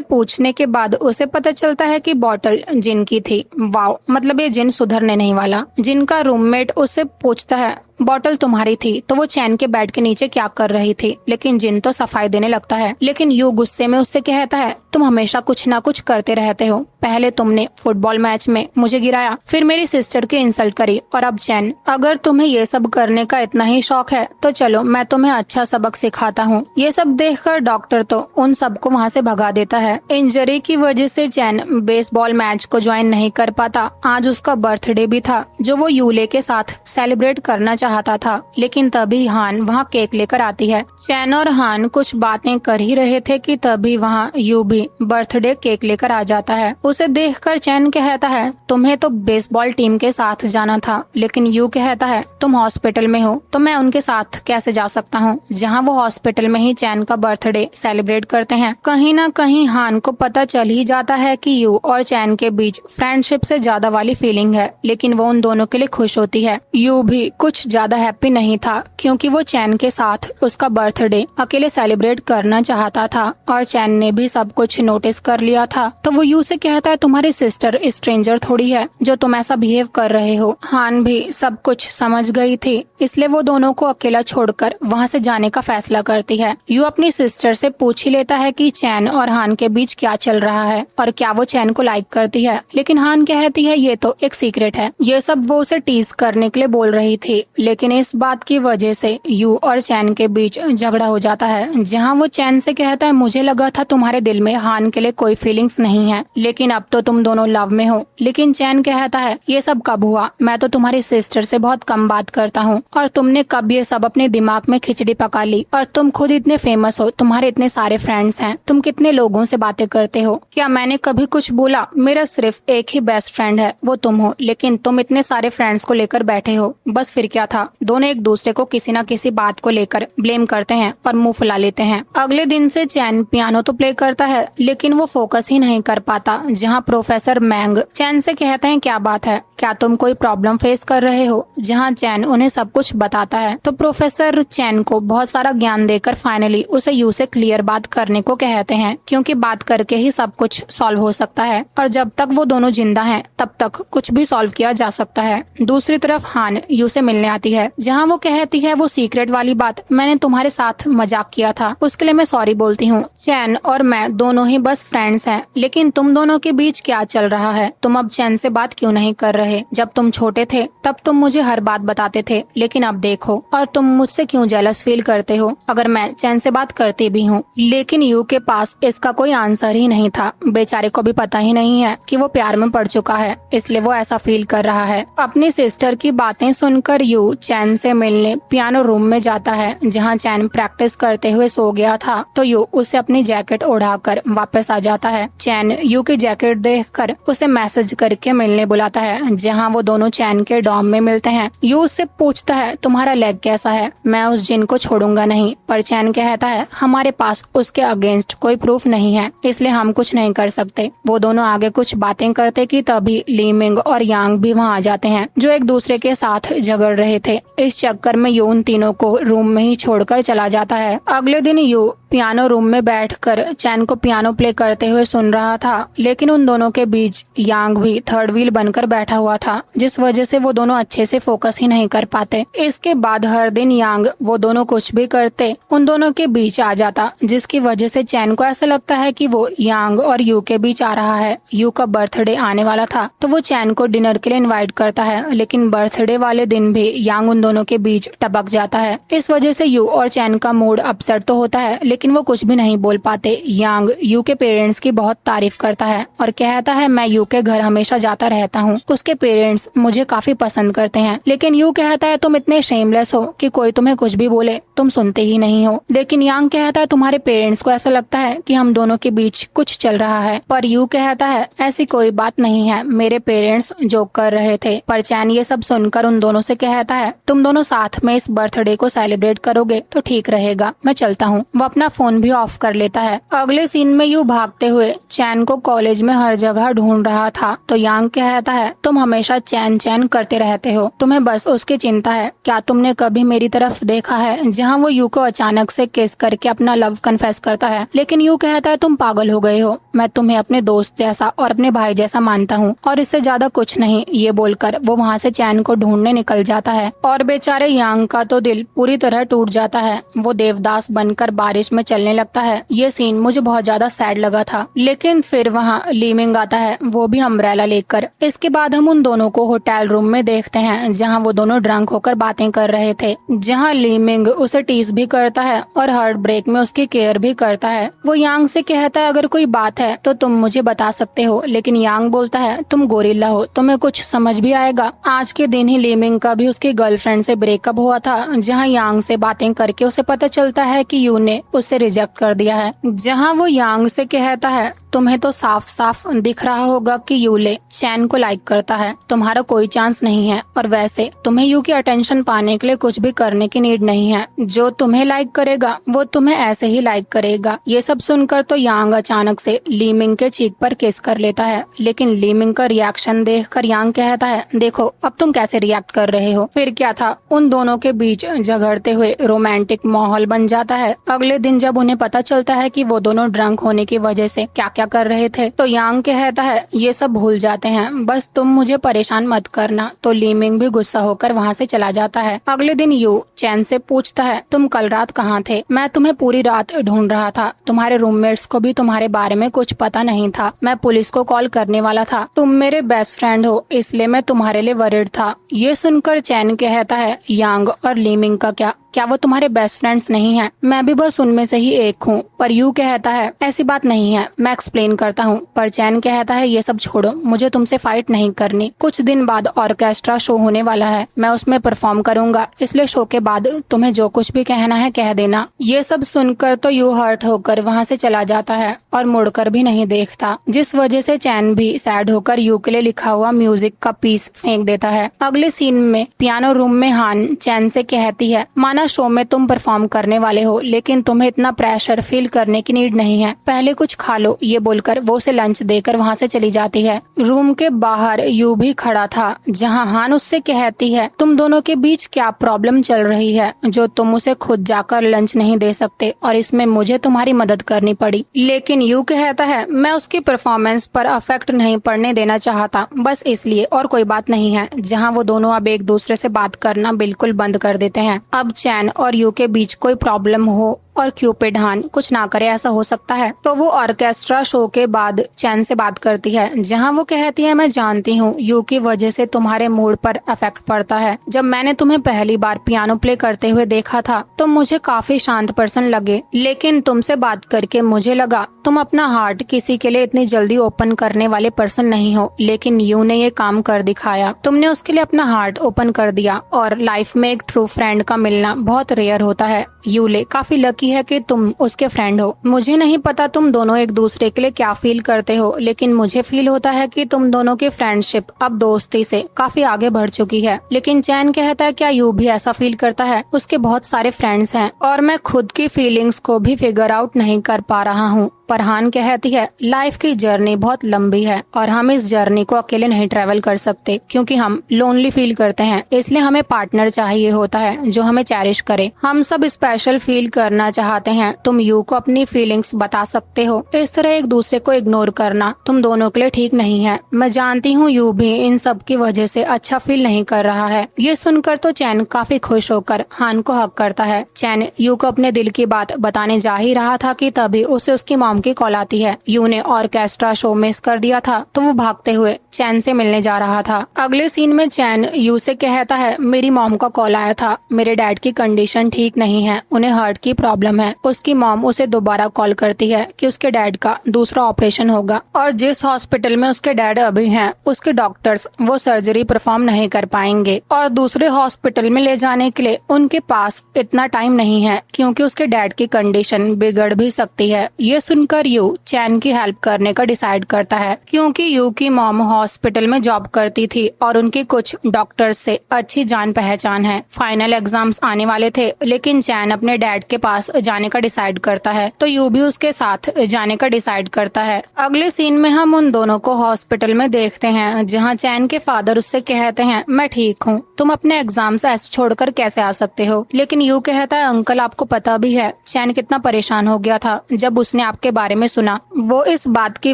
पूछने के बाद उसे पता चलता है कि बॉटल जिन की थी। वाव, मतलब ये जिन सुधरने नहीं वाला। जिनका रूममेट उससे पूछता है बॉटल तुम्हारी थी तो वो चैन के बेड के नीचे क्या कर रही थी, लेकिन जिन तो सफाई देने लगता है। लेकिन यू गुस्से में उससे कहता है तुम हमेशा कुछ ना कुछ करते रहते हो, पहले तुमने फुटबॉल मैच में मुझे गिराया, फिर मेरी सिस्टर की इंसल्ट करी और अब चैन। अगर तुम्हें ये सब करने का इतना ही शौक है तो चलो मैं तुम्हें अच्छा सबक सिखाता हूँ। ये सब देखकर डॉक्टर तो उन सबको वहाँ से भगा देता है। इंजरी की वजह से चैन बेसबॉल मैच को ज्वाइन नहीं कर पाता। आज उसका बर्थडे भी था जो वो यूले के साथ सेलिब्रेट करना चाहता था, लेकिन तभी हान वहाँ केक लेकर आती है। चैन और हान कुछ बातें कर ही रहे थे कि तभी वहाँ यू भी बर्थडे केक लेकर आ जाता है। उसे देखकर चैन कहता है, तुम्हें तो बेसबॉल टीम के साथ जाना था, लेकिन यू कहता है तुम हॉस्पिटल में हो तो मैं उनके साथ कैसे जा सकता हूँ। जहाँ वो हॉस्पिटल में ही चैन का बर्थडे सेलिब्रेट करते हैं। कहीं ना कहीं हान को पता चल ही जाता है कि यू और चैन के बीच फ्रेंडशिप से ज्यादा वाली फीलिंग है, लेकिन वो उन दोनों के लिए खुश होती है। यू भी कुछ ज्यादा हैप्पी नहीं था क्योंकि वो चैन के साथ उसका बर्थडे अकेले सेलिब्रेट करना चाहता था और चैन ने भी सब कुछ नोटिस कर लिया था। तो वो यू से कहता है तुम्हारी सिस्टर स्ट्रेंजर थोड़ी है जो तुम ऐसा बिहेव कर रहे हो। हान भी सब कुछ समझ गई थी, इसलिए वो दोनों को अकेला छोड़कर वहाँ से जाने का फैसला करती है। यू अपनी सिस्टर से पूछ ही लेता है कि चैन और हान के बीच क्या चल रहा है और क्या वो चैन को लाइक करती है, लेकिन हान कहती है ये तो एक सीक्रेट है। ये सब वो उसे टीज करने के लिए बोल रही थी, लेकिन इस बात की वजह से यू और चैन के बीच झगड़ा हो जाता है। जहाँ वो चैन से कहता है मुझे लगा था तुम्हारे दिल में हान के लिए कोई फीलिंग्स नहीं है, लेकिन अब तो तुम दोनों लव में हो। लेकिन चैन कहता है ये सब कब हुआ, मैं तो तुम्हारी सिस्टर से बहुत कम बात करता हूँ और तुमने कब ये सब अपने दिमाग में खिचड़ी पका ली। और तुम खुद इतने फेमस हो, तुम्हारे इतने सारे फ्रेंड्स हैं, तुम कितने लोगों से बातें करते हो, क्या मैंने कभी कुछ बोला? मेरा सिर्फ एक ही बेस्ट फ्रेंड है, वो तुम हो, लेकिन तुम इतने सारे फ्रेंड्स को लेकर बैठे हो। बस फिर क्या था, दोनों एक दूसरे को किसी न किसी बात को लेकर ब्लेम करते हैं और मुंह फुला लेते हैं। अगले दिन से चैन पियानो तो प्ले करता है, लेकिन वो फोकस ही नहीं कर पाता। जहाँ प्रोफेसर मैंग चैन से कहते हैं क्या बात है, क्या तुम कोई प्रॉब्लम फेस कर रहे हो? जहाँ चैन उन्हें सब कुछ बताता है तो प्रोफेसर चैन को बहुत सारा ज्ञान देकर फाइनली उसे यू से क्लियर बात करने को कहते हैं, क्योंकि बात करके ही सब कुछ सॉल्व हो सकता है और जब तक वो दोनों जिंदा हैं तब तक कुछ भी सॉल्व किया जा सकता है। दूसरी तरफ हान यू से मिलने आती है, जहाँ वो कहती है वो सीक्रेट वाली बात मैंने तुम्हारे साथ मजाक किया था, उसके लिए मैं सॉरी बोलती हूँ। चैन और मैं दोनों ही बस फ्रेंड्स हैं, लेकिन तुम दोनों के बीच क्या चल रहा है? तुम अब चैन से बात क्यों नहीं कर रहे? जब तुम छोटे थे तब तुम मुझे हर बात बताते थे, लेकिन अब देखो, और तुम मुझसे क्यों जेलस फील करते हो अगर मैं चैन से बात करती भी हूँ? लेकिन यू के पास इसका कोई आंसर ही नहीं था। बेचारे को भी पता ही नहीं है कि वो प्यार में पड़ चुका है, इसलिए वो ऐसा फील कर रहा है। अपनी सिस्टर की बातें सुनकर यू चैन से मिलने पियानो रूम में जाता है, जहाँ चैन प्रैक्टिस करते हुए सो गया था। तो यू उसे अपनी जैकेट उड़ाकर वापस आ जाता है। चैन यू की जैकेट देखकर उसे मैसेज करके मिलने बुलाता है, जहाँ वो दोनों चैन के डॉम में मिलते हैं। यू उससे पूछता है तुम्हारा लेग कैसा है, मैं उस जिन को छोड़ूंगा नहीं, पर चैन कहता है हमारे पास उसके अगेंस्ट कोई प्रूफ नहीं है, इसलिए हम कुछ नहीं कर सकते। वो दोनों आगे कुछ बातें करते कि तभी ली मिंग और यांग भी वहाँ आ जाते हैं, जो एक दूसरे के साथ झगड़ रहे थे। इस चक्कर में यू उन तीनों को रूम में ही छोड़कर चला जाता है। अगले दिन यू पियानो रूम में बैठकर चैन को पियानो प्ले करते हुए सुन रहा था, लेकिन उन दोनों के बीच यांग भी थर्ड व्हील बनकर बैठा हुआ था, जिस वजह से वो दोनों अच्छे से फोकस ही नहीं कर पाते। इसके बाद हर दिन यांग वो दोनों कुछ भी करते उन दोनों के बीच आ जाता, जिसकी वजह से चैन को ऐसा लगता है कि वो यांग और यू के बीच आ रहा है। यू का बर्थडे आने वाला था तो वो चैन को डिनर के लिए इनवाइट करता है, लेकिन बर्थडे वाले दिन भी यांग उन दोनों के बीच टपक जाता है। इस वजह से यू और चैन का मूड अपसेट तो होता है, लेकिन वो कुछ भी नहीं बोल पाते। यांग यू के पेरेंट्स की बहुत तारीफ करता है और कहता है मैं यू के घर हमेशा जाता रहता हूँ, उसके पेरेंट्स मुझे काफी पसंद करते हैं। लेकिन यू कहता है तुम इतने शेमलेस हो कि कोई तुम्हें कुछ भी बोले तुम सुनते ही नहीं हो। लेकिन यांग कहता है तुम्हारे पेरेंट्स को ऐसा लगता है कि हम दोनों के बीच कुछ चल रहा है, पर यू कहता है ऐसी कोई बात नहीं है, मेरे पेरेंट्स जोक कर रहे थे। पर चैन ये सब सुनकर उन दोनों से कहता है तुम दोनों साथ में इस बर्थडे को सेलिब्रेट करोगे तो ठीक रहेगा, मैं चलता हूँ। वो अपना फोन भी ऑफ कर लेता है। अगले सीन में यू भागते हुए चैन को कॉलेज में हर जगह ढूंढ रहा था, तो यांग कहता है तुम हमेशा चैन चैन करते रहते हो, तुम्हें बस उसकी चिंता है, क्या तुमने कभी मेरी तरफ देखा है? जहाँ वो यू को अचानक से किस करके अपना लव कन्फेस करता है, लेकिन यू कहता है तुम पागल हो गए हो, मैं तुम्हें अपने दोस्त जैसा और अपने भाई जैसा मानता हूँ और इससे ज्यादा कुछ नहीं। ये बोलकर वो वहाँ से चैन को ढूंढने निकल जाता है और बेचारे यांग का तो दिल पूरी तरह टूट जाता है। वो देवदास बनकर बारिश में चलने लगता है। ये सीन मुझे बहुत ज्यादा सैड लगा था। लेकिन फिर वहाँ ली मिंग आता है, वो भी अम्ब्रेला लेकर। इसके बाद हम उन दोनों को होटल रूम में देखते हैं, जहाँ वो दोनों ड्रंक होकर बातें कर रहे थे, जहाँ ली मिंग उसे टीज भी करता है और हार्ट ब्रेक में उसकी केयर भी करता है। वो यांग से कहता है अगर कोई बात है तो तुम मुझे बता सकते हो, लेकिन यांग बोलता है तुम गोरिल्ला हो, तुम्हें कुछ समझ भी आएगा। आज के दिन ही ली मिंग का भी उसकी गर्लफ्रेंड से ब्रेकअप हुआ था, जहां यांग से बातें करके उसे पता चलता है कि यू ने उसे रिजेक्ट कर दिया है। जहां वो यांग से कहता है तुम्हें तो साफ साफ दिख रहा होगा कि यूले चैन को लाइक करता है, तुम्हारा कोई चांस नहीं है, और वैसे तुम्हें यू की अटेंशन पाने के लिए कुछ भी करने की नीड नहीं है। जो तुम्हें लाइक करेगा वो तुम्हें ऐसे ही लाइक करेगा। ये सब सुनकर तो यांग अचानक से लीमिंग के चीक पर किस कर लेता है, लेकिन लीमिंग का रिएक्शन देखकर यांग कहता है देखो अब तुम कैसे रिएक्ट कर रहे हो। फिर क्या था, उन दोनों के बीच झगड़ते हुए रोमांटिक माहौल बन जाता है। अगले दिन जब उन्हें पता चलता है कि वो दोनों ड्रंक होने की वजह से क्या क्या कर रहे थे, तो यांग कहता है ये सब भूल जाते हैं, बस तुम मुझे परेशान मत करना। तो लीमिंग भी गुस्सा होकर वहाँ से चला जाता है। अगले दिन यू चैन से पूछता है तुम कल रात कहाँ थे? मैं तुम्हें पूरी रात ढूंढ रहा था, तुम्हारे रूममेट्स को भी तुम्हारे बारे में कुछ पता नहीं था, मैं पुलिस को कॉल करने वाला था, तुम मेरे बेस्ट फ्रेंड हो इसलिए मैं तुम्हारे लिए वरिड था। ये सुनकर चैन कहता है यांग और लीमिंग का क्या वो तुम्हारे बेस्ट फ्रेंड्स नहीं हैं? मैं भी बस उनमें से ही एक हूँ। पर यू कहता है ऐसी बात नहीं है, मैं एक्सप्लेन करता हूँ। पर चैन कहता है ये सब छोड़ो, मुझे तुमसे फाइट नहीं करनी। कुछ दिन बाद ऑर्केस्ट्रा शो होने वाला है, मैं उसमें परफॉर्म करूंगा, इसलिए शो के बाद तुम्हें जो कुछ भी कहना है कह देना। ये सब सुनकर तो यू हर्ट होकर वहाँ से चला जाता है और मुड़कर भी नहीं देखता, जिस वजह से चैन भी सैड होकर यू के लिए लिखा हुआ म्यूजिक का पीस फेंक देता है। अगले सीन में पियानो रूम में हान चैन से कहती है माना शो में तुम परफॉर्म करने वाले हो, लेकिन तुम्हें इतना प्रेशर फील करने की नीड नहीं है, पहले कुछ खा लो। ये बोलकर वो उसे लंच देकर वहाँ से चली जाती है। रूम के बाहर यू भी खड़ा था, जहाँ हान उससे कहती है तुम दोनों के बीच क्या प्रॉब्लम चल रही है जो तुम उसे खुद जाकर लंच नहीं दे सकते, और इसमें मुझे तुम्हारी मदद करनी पड़ी। लेकिन यू कहता है मैं उसकी परफॉर्मेंस पर अफेक्ट नहीं पड़ने देना चाहता, बस इसलिए, और कोई बात नहीं है। जहाँ वो दोनों अब एक दूसरे से बात करना बिल्कुल बंद कर देते हैं। अब चैन और यू के बीच कोई प्रॉब्लम हो और क्यूपिड हान कुछ ना करे, ऐसा हो सकता है। तो वो ऑर्केस्ट्रा शो के बाद चैन से बात करती है, जहां वो कहती है मैं जानती हूँ यू की वजह से तुम्हारे मूड पर इफेक्ट पड़ता है। जब मैंने तुम्हें पहली बार पियानो प्ले करते हुए देखा था तो मुझे काफी शांत पर्सन लगे, लेकिन तुमसे बात करके मुझे लगा तुम अपना हार्ट किसी के लिए इतनी जल्दी ओपन करने वाले पर्सन नहीं हो। लेकिन यू ने ये काम कर दिखाया, तुमने उसके लिए अपना हार्ट ओपन कर दिया, और लाइफ में एक ट्रू फ्रेंड का मिलना बहुत रेयर होता है। यूले काफी लकी है कि तुम उसके फ्रेंड हो। मुझे नहीं पता तुम दोनों एक दूसरे के लिए क्या फील करते हो, लेकिन मुझे फील होता है कि तुम दोनों की फ्रेंडशिप अब दोस्ती से काफी आगे बढ़ चुकी है। लेकिन चैन कहता है क्या यू भी ऐसा फील करता है? उसके बहुत सारे फ्रेंड्स हैं और मैं खुद की फीलिंग्स को भी फिगर आउट नहीं कर पा रहा हूँ। पर हान कहती है लाइफ की जर्नी बहुत लंबी है और हम इस जर्नी को अकेले नहीं ट्रेवल कर सकते, क्योंकि हम लोनली फील करते हैं, इसलिए हमें पार्टनर चाहिए होता है जो हमें चेरिश करे। हम सब स्पेशल फील करना चाहते हैं, तुम यू को अपनी फीलिंग्स बता सकते हो। इस तरह एक दूसरे को इग्नोर करना तुम दोनों के लिए ठीक नहीं है। मैं जानती हूँ यू भी इन सब की वजह से अच्छा फील नहीं कर रहा है। ये सुनकर तो चैन काफी खुश होकर हान को हक करता है। चैन यू को अपने दिल की बात बताने जा ही रहा था कि तभी उसे उसकी मॉम की कॉल आती है। यू ने ऑर्केस्ट्रा शो मिस कर दिया था तो वो भागते हुए चैन से मिलने जा रहा था। अगले सीन में चैन यू से कहता है मेरी मॉम का कॉल आया था, मेरे डैड की कंडीशन ठीक नहीं है, उन्हें हार्ट की प्रॉब्लम है। उसकी मॉम उसे दोबारा कॉल करती है कि उसके डैड का दूसरा ऑपरेशन होगा और जिस हॉस्पिटल में उसके डैड अभी हैं उसके डॉक्टर्स वो सर्जरी परफॉर्म नहीं कर पाएंगे और दूसरे हॉस्पिटल में ले जाने के लिए उनके पास इतना टाइम नहीं है, क्योंकि उसके डैड की कंडीशन बिगड़ भी सकती है। ये सुनकर यू चैन की हेल्प करने का डिसाइड करता है, क्योंकि यू की मॉम हॉस्पिटल में जॉब करती थी और उनकी कुछ डॉक्टर्स से अच्छी जान पहचान है। फाइनल एग्जाम्स आने वाले थे, लेकिन चैन अपने डैड के पास जाने का डिसाइड करता है तो यू भी उसके साथ जाने का डिसाइड करता है। अगले सीन में हम उन दोनों को हॉस्पिटल में देखते हैं, जहाँ चैन के फादर उससे कहते हैं मैं ठीक हूँ, तुम अपने एग्जाम्स ऐसे छोड़कर कैसे आ सकते हो। लेकिन यू कहता है अंकल आपको पता भी है चैन कितना परेशान हो गया था जब उसने आपके बारे में सुना। वो इस बात की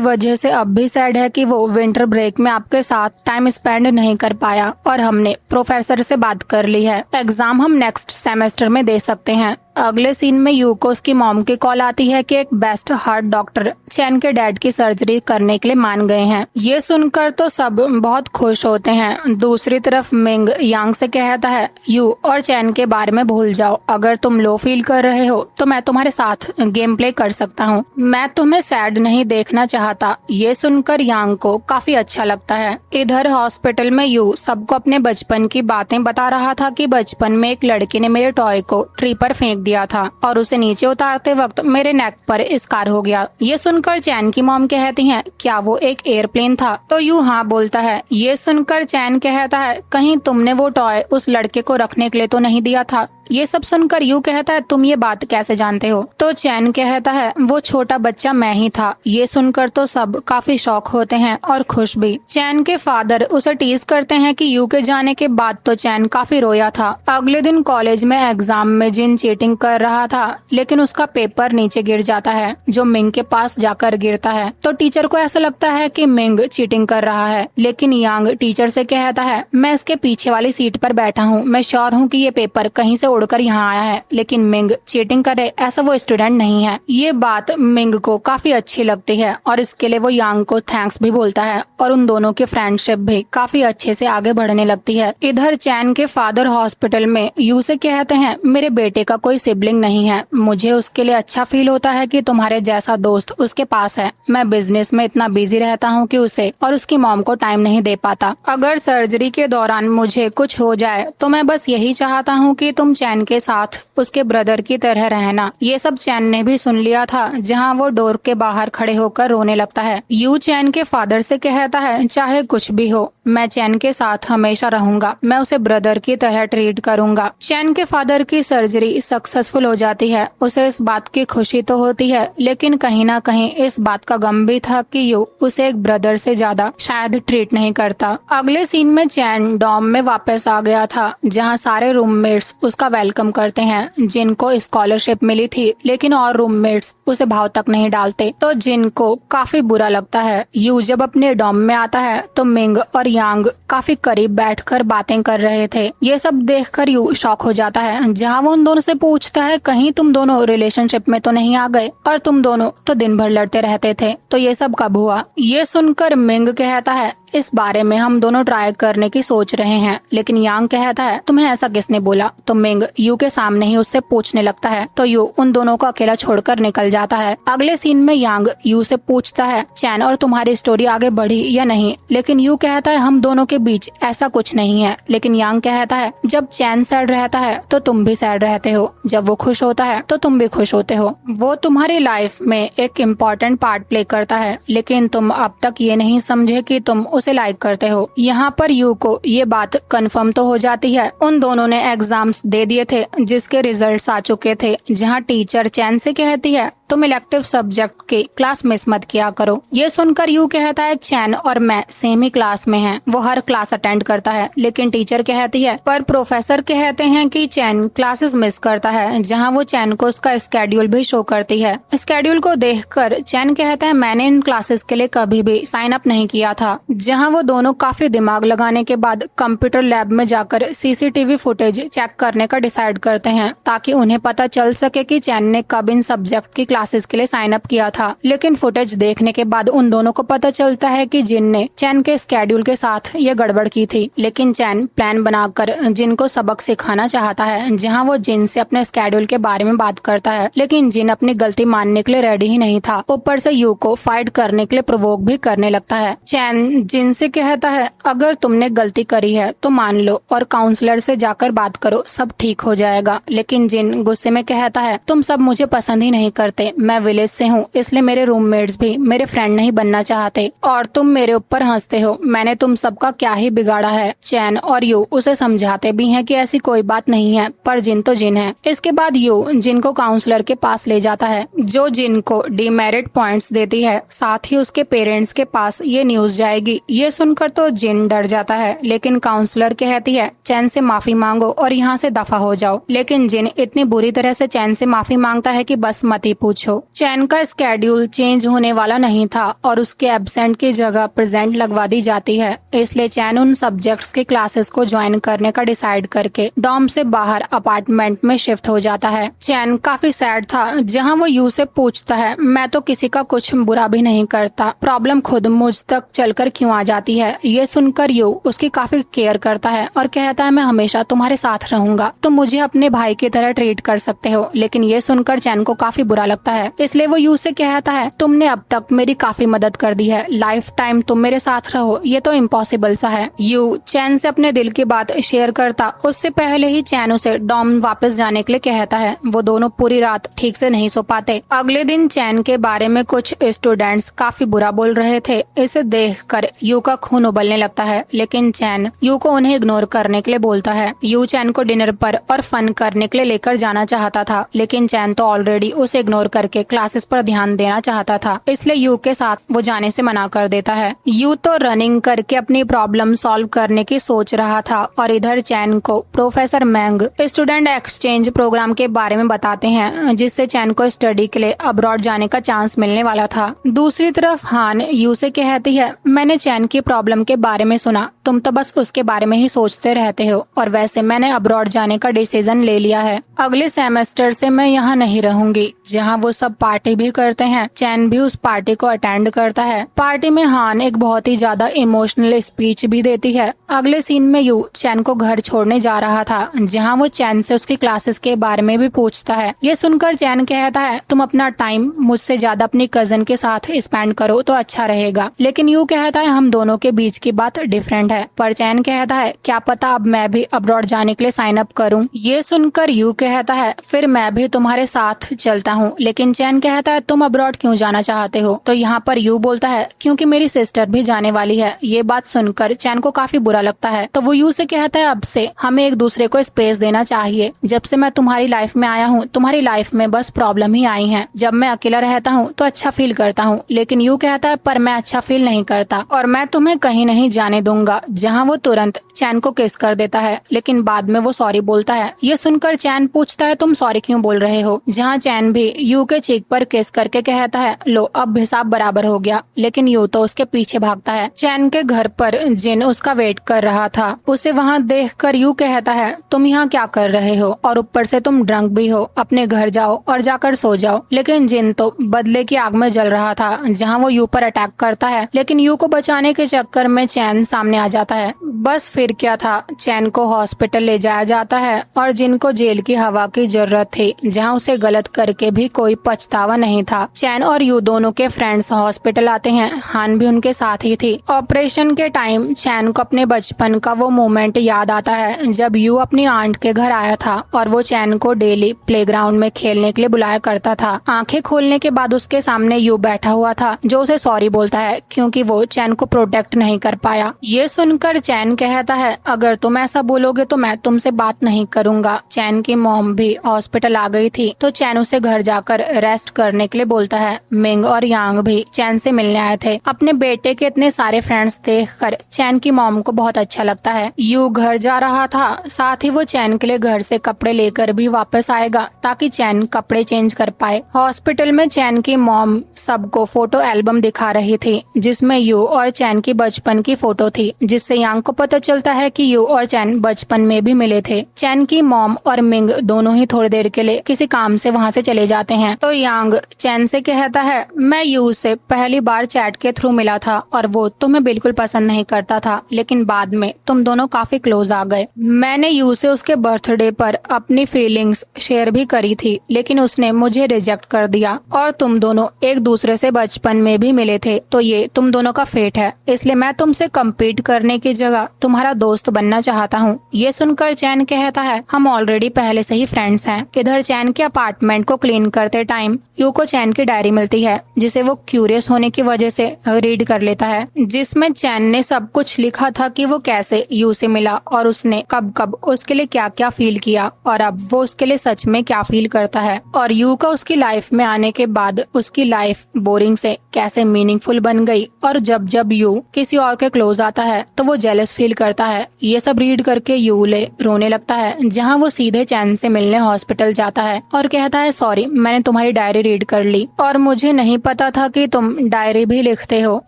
वजह से अब भी सैड है कि वो विंटर ब्रेक में आपके साथ टाइम स्पेंड नहीं कर पाया और हमने प्रोफेसर से बात कर ली है, एग्जाम हम नेक्स्ट सेमेस्टर में दे सकते हैं। अगले सीन में यू को उसकी मॉम की कॉल आती है कि एक बेस्ट हार्ट डॉक्टर चैन के डैड की सर्जरी करने के लिए मान गए हैं। ये सुनकर तो सब बहुत खुश होते हैं। दूसरी तरफ मिंग यांग से कहता है, यू और चैन के बारे में भूल जाओ। अगर तुम लो फील कर रहे हो तो मैं तुम्हारे साथ गेम प्ले कर सकता हूँ। मैं तुम्हें सैड नहीं देखना चाहता। ये सुनकर यांग को काफी अच्छा लगता है। इधर हॉस्पिटल में यू सबको अपने बचपन की बातें बता रहा था कि बचपन में एक लड़के ने मेरे टॉय को ट्री पर फेंक दिया था और उसे नीचे उतारते वक्त मेरे नेक पर स्कार हो गया। ये सुनकर चैन की मॉम कहती हैं, क्या वो एक एयरप्लेन था? तो यू हाँ बोलता है। ये सुनकर चैन कहता है, कहीं तुमने वो टॉय उस लड़के को रखने के लिए तो नहीं दिया था? ये सब सुनकर यू कहता है, तुम ये बात कैसे जानते हो? तो चैन कहता है, वो छोटा बच्चा मैं ही था। ये सुनकर तो सब काफी शॉक होते हैं और खुश भी। चैन के फादर उसे टीज करते हैं कि यू के जाने के बाद तो चैन काफी रोया था। अगले दिन कॉलेज में एग्जाम में जिन चीटिंग कर रहा था लेकिन उसका पेपर नीचे गिर जाता है जो मिंग के पास जाकर गिरता है। तो टीचर को ऐसा लगता है कि मिंग चीटिंग कर रहा है, लेकिन यांग टीचर से कहता है, मैं इसके पीछे वाली सीट पर बैठा हूँ। मैं श्योर हूँ कि ये पेपर कहीं से उड़कर यहाँ आया है, लेकिन मिंग चीटिंग करे ऐसा वो स्टूडेंट नहीं है। ये बात मिंग को काफी अच्छी लगती है और इसके लिए वो यांग को थैंक्स भी बोलता है और उन दोनों की फ्रेंडशिप भी काफी अच्छे से आगे बढ़ने लगती है। इधर चैन के फादर हॉस्पिटल में यू से कहते हैं, मेरे बेटे का कोई सिबलिंग नहीं है। मुझे उसके लिए अच्छा फील होता है कि तुम्हारे जैसा दोस्त उसके पास है। मैं बिजनेस में इतना बिजी रहता हूँ कि उसे और उसकी मॉम को टाइम नहीं दे पाता। अगर सर्जरी के दौरान मुझे कुछ हो जाए तो मैं बस यही चाहता हूँ कि तुम चैन के साथ उसके ब्रदर की तरह रहना। ये सब चैन ने भी सुन लिया था, जहाँ वो डोर के बाहर खड़े होकर रोने लगता है। यू चैन के फादर से कहता है, चाहे कुछ भी हो मैं चैन के साथ हमेशा रहूंगा। मैं उसे ब्रदर की तरह ट्रीट करूंगा। चैन के फादर की सर्जरी सक्सेसफुल हो जाती है। उसे इस बात की खुशी तो होती है, लेकिन कहीं ना कहीं इस बात का गम भी था कि यू उसे एक ब्रदर से ज्यादा शायद ट्रीट नहीं करता। अगले सीन में चैन डॉर्म में वापस आ गया था, जहाँ सारे रूममेट्स उसका वेलकम करते हैं, जिनको स्कॉलरशिप मिली थी, लेकिन और रूममेट्स उसे भाव तक नहीं डालते। तो जिनको काफी बुरा लगता है। यू जब अपने डॉर्म में आता है तो मिंग और यांग काफी करीब बैठकर बातें कर रहे थे। ये सब देखकर यू शॉक हो जाता है, जहाँ वो उन दोनों से पूछता है, कहीं तुम दोनों रिलेशनशिप में तो नहीं आ गए? और तुम दोनों तो दिन भर लड़ते रहते थे, तो ये सब कब हुआ? ये सुनकर मिंग कहता है, इस बारे में हम दोनों ट्राई करने की सोच रहे हैं। लेकिन यांग कहता है, तुम्हें ऐसा किसने बोला? तो मिंग यू के सामने ही उससे पूछने लगता है, तो यू उन दोनों को अकेला छोड़कर निकल जाता है। अगले सीन में यांग यू से पूछता है, चैन और तुम्हारी स्टोरी आगे बढ़ी या नहीं? लेकिन यू कहता है, हम दोनों के बीच ऐसा कुछ नहीं है। लेकिन यांग कहता है, जब चैन सैड रहता है तो तुम भी सैड रहते हो, जब वो खुश होता है तो तुम भी खुश होते हो। वो तुम्हारी लाइफ में एक इम्पोर्टेंट पार्ट प्ले करता है, लेकिन तुम अब तक ये नहीं समझे कि तुम उसे लाइक करते हो। यहाँ पर यू को ये बात कंफर्म तो हो जाती है। उन दोनों ने एग्जाम्स दे दिए थे जिसके रिजल्ट्स आ चुके थे, जहाँ टीचर चैन से कहती है, तुम इलेक्टिव सब्जेक्ट की क्लास मिस मत किया करो। ये सुनकर यू कहता है, चैन और मैं सेम ही क्लास में हैं। वो हर क्लास अटेंड करता है। लेकिन टीचर कहती है, पर प्रोफेसर कहते हैं कि चैन क्लासेस मिस करता है, जहाँ वो चैन को उसका स्केड्यूल भी शो करती है। स्केड्यूल को देखकर चैन कहता है, मैंने इन क्लासेस के लिए कभी भी साइन अप नहीं किया था। जहाँ वो दोनों काफी दिमाग लगाने के बाद कंप्यूटर लैब में जाकर सीसीटीवी फुटेज चेक करने का डिसाइड करते हैं, ताकि उन्हें पता चल सके कि चैन ने कब इन सब्जेक्ट की क्लासेस के लिए साइन अप किया था। लेकिन फुटेज देखने के बाद उन दोनों को पता चलता है कि जिन ने चैन के स्केड्यूल के साथ ये गड़बड़ की थी। लेकिन चैन प्लान बनाकर जिन को सबक सिखाना चाहता है, जहाँ वो जिन से अपने स्केड्यूल के बारे में बात करता है, लेकिन जिन अपनी गलती मानने के लिए रेडी ही नहीं था। ऊपर से यू को फाइट करने के लिए प्रोवोक भी करने लगता है। चैन जिन से कहता है, अगर तुमने गलती करी है तो मान लो और काउंसलर से जाकर बात करो, सब ठीक हो जाएगा। लेकिन जिन गुस्से में कहता है, तुम सब मुझे पसंद ही नहीं करते। मैं विलेज से हूँ, इसलिए मेरे रूममेट्स भी मेरे फ्रेंड नहीं बनना चाहते और तुम मेरे ऊपर हंसते हो। मैंने तुम सबका क्या ही बिगाड़ा है? चैन और यू उसे समझाते भी हैं कि ऐसी कोई बात नहीं है, पर जिन तो जिन है। इसके बाद यू जिन को काउंसलर के पास ले जाता है, जो जिन को डीमेरिट पॉइंट्स देती है। साथ ही उसके पेरेंट्स के पास ये न्यूज जाएगी। ये सुनकर तो जिन डर जाता है, लेकिन काउंसलर कहती है, चैन से माफी मांगो और यहाँ से दफा हो जाओ। लेकिन जिन इतनी बुरी तरह से चैन से माफी मांगता है कि बस मत ही पूछो। पूछो। चैन का स्केड्यूल चेंज होने वाला नहीं था और उसके एब्सेंट की जगह प्रेजेंट लगवा दी जाती है, इसलिए चैन उन सब्जेक्ट्स के क्लासेस को ज्वाइन करने का डिसाइड करके डॉर्म से बाहर अपार्टमेंट में शिफ्ट हो जाता है। चैन काफी सैड था, जहाँ वो यू से पूछता है, मैं तो किसी का कुछ बुरा भी नहीं करता, प्रॉब्लम खुद मुझ तक चलकर क्यों आ जाती है। ये सुनकर यू उसकी काफी केयर करता है और कहता है, मैं हमेशा तुम्हारे साथ रहूंगा, तुम मुझे अपने भाई की तरह ट्रीट कर सकते हो। लेकिन ये सुनकर चैन को काफी बुरा लगता है, इसलिए वो यू से कहता है, तुमने अब तक मेरी काफी मदद कर दी है, लाइफ टाइम तुम मेरे साथ रहो, ये तो इम्पॉसिबल सा है। यू चैन से अपने दिल की बात शेयर करता उससे पहले ही चैन उसे डॉर्म वापस जाने के लिए कहता है। वो दोनों पूरी रात ठीक से नहीं सो पाते। अगले दिन चैन के बारे में कुछ स्टूडेंट्स काफी बुरा बोल रहे थे। इसे देखकर यू का खून उबलने लगता है, लेकिन चैन यू को उन्हें इग्नोर करने के लिए बोलता है। यू चैन को डिनर पर और फन करने के लिए लेकर जाना चाहता था, लेकिन चैन तो ऑलरेडी उसे इग्नोर करके क्लासेस पर ध्यान देना चाहता था, इसलिए यू के साथ वो जाने से मना कर देता है। यू तो रनिंग करके अपनी प्रॉब्लम सॉल्व करने की सोच रहा था और इधर चैन को प्रोफेसर मैंग स्टूडेंट एक्सचेंज प्रोग्राम के बारे में बताते हैं, जिससे चैन को स्टडी के लिए अब्रॉड जाने का चांस मिलने वाला था। दूसरी तरफ हान यू से कहती है, मैंने चैन की प्रॉब्लम के बारे में सुना, तुम तो बस उसके बारे में ही सोचते रहते हो, और वैसे मैंने अब्रॉड जाने का डिसीजन ले लिया है। अगले सेमेस्टर से मैं यहाँ नहीं रहूंगी, जहाँ वो सब पार्टी भी करते हैं। चैन भी उस पार्टी को अटेंड करता है। पार्टी में हान एक बहुत ही ज्यादा इमोशनल स्पीच भी देती है। अगले सीन में यू चैन को घर छोड़ने जा रहा था, जहाँ वो चैन से उसकी क्लासेस के बारे में भी पूछता है। ये सुनकर चैन कहता है, तुम अपना टाइम मुझसे ज्यादा अपनी कजन के साथ स्पेंड करो तो अच्छा रहेगा। लेकिन यू कहता है, हम दोनों के बीच की बात डिफरेंट है। पर चैन कहता है, क्या पता अब मैं भी अब्रॉड जाने के लिए साइन अप करूं। ये सुनकर यू कहता है, फिर मैं भी तुम्हारे साथ चलता हूँ। लेकिन चैन कहता है, तुम अब्रॉड क्यों जाना चाहते हो। तो यहाँ पर यू बोलता है, क्योंकि मेरी सिस्टर भी जाने वाली है। ये बात सुनकर चैन को काफी बुरा लगता है, तो वो यू से कहता है, अब से हमें एक दूसरे को स्पेस देना चाहिए। जब से मैं तुम्हारी लाइफ में आया हूँ, तुम्हारी लाइफ में बस प्रॉब्लम ही आई है। जब मैं अकेला रहता हूँ तो अच्छा फील करता हूँ, लेकिन यू कहता है, पर मैं अच्छा फील नहीं करता और मैं तुम्हें कहीं नहीं जाने दूंगा। जहाँ वो तुरंत चैन को किस कर देता है, लेकिन बाद में वो सॉरी बोलता है। ये सुनकर चैन पूछता है, तुम सॉरी क्यों बोल रहे हो। जहाँ चैन भी यू के चीक पर किस करके कहता है, लो अब हिसाब बराबर हो गया। लेकिन यू तो उसके पीछे भागता है। चैन के घर पर जिन उसका वेट कर रहा था, उसे वहाँ देखकर यू कहता है, तुम यहाँ क्या कर रहे हो, और ऊपर से तुम ड्रंक भी हो, अपने घर जाओ और जाकर सो जाओ। लेकिन जिन तो बदले की आग में जल रहा था, जहाँ वो यू पर अटैक करता है, लेकिन यू को बचाने के चक्कर में चैन सामने आ जाता है। बस फिर क्या था, चैन को हॉस्पिटल ले जाया जाता है और जिन को जेल की हवा की जरूरत थी, जहाँ उसे गलत करके भी कोई पछतावा नहीं था। चैन और यू दोनों के फ्रेंड्स हॉस्पिटल आते हैं। हान भी उनके साथ ही थी। ऑपरेशन के टाइम चैन को अपने बचपन का वो मोमेंट याद आता है, जब यू अपनी आंट के घर आया था और वो चैन को डेली प्लेग्राउंड में खेलने के लिए बुलाया करता था। आंखें खोलने के बाद उसके सामने यू बैठा हुआ था, जो उसे सॉरी बोलता है क्योंकि वो चैन को प्रोटेक्ट नहीं कर पाया। ये सुनकर चैन कहता है, अगर तुम ऐसा बोलोगे तो मैं तुमसे बात नहीं करूंगा। चैन की मॉम भी हॉस्पिटल आ गई थी, तो चैन उसे घर जाकर रेस्ट करने के लिए बोलता है। मिंग और यांग भी चैन से मिलने आए थे। अपने बेटे के इतने सारे फ्रेंड्स देखकर चैन की मॉम को बहुत अच्छा लगता है। यू घर जा रहा था, साथ ही वो चैन के लिए घर से कपड़े लेकर भी वापस आएगा, ताकि चैन कपड़े चेंज कर पाए। हॉस्पिटल में चैन की मॉम सबको फोटो एल्बम दिखा रही थी, जिसमें यू और चैन की बचपन की फोटो थी, जिससे यांग को पता चलता है कि यू और चैन बचपन में भी मिले थे। चैन की मॉम और मिंग दोनों ही थोड़ी देर के लिए किसी काम से वहाँ से चले जाते हैं। तो यांग चैन से कहता है, मैं यू से पहली बार चैट के थ्रू मिला था और वो तुम्हें बिल्कुल पसंद नहीं करता था, लेकिन बाद में तुम दोनों काफी क्लोज आ गए। मैंने यू से उसके बर्थडे पर अपनी फीलिंग्स शेयर भी करी थी, लेकिन उसने मुझे रिजेक्ट कर दिया और तुम दोनों एक दूसरे से बचपन में भी मिले थे, तो ये तुम दोनों का फेट है। इसलिए मैं तुमसे कम्पीट करने की जगह तुम्हारा दोस्त बनना चाहता हूँ। ये सुनकर चैन कहता है, हम ऑलरेडी पहले से ही फ्रेंड्स हैं। इधर चैन के अपार्टमेंट को क्लीन करते टाइम यू को चैन की डायरी मिलती है, जिसे वो क्यूरियस होने की वजह से रीड कर लेता है, जिसमें चैन ने सब कुछ लिखा था कि वो कैसे यू से मिला और उसने कब कब उसके लिए क्या क्या फील किया और अब वो उसके लिए सच में क्या फील करता है, और यू का उसकी लाइफ में आने के बाद उसकी लाइफ बोरिंग से कैसे मीनिंगफुल बन गई, और जब जब यू किसी और के क्लोज आता है तो वो जेलस फील करता है। ये सब रीड करके यूले रोने लगता है, जहाँ वो सीधे चैन से मिलने हॉस्पिटल जाता है और कहता है सॉरी, मैंने तुम्हारी डायरी रीड कर ली और मुझे नहीं पता था कि तुम डायरी भी लिखते हो।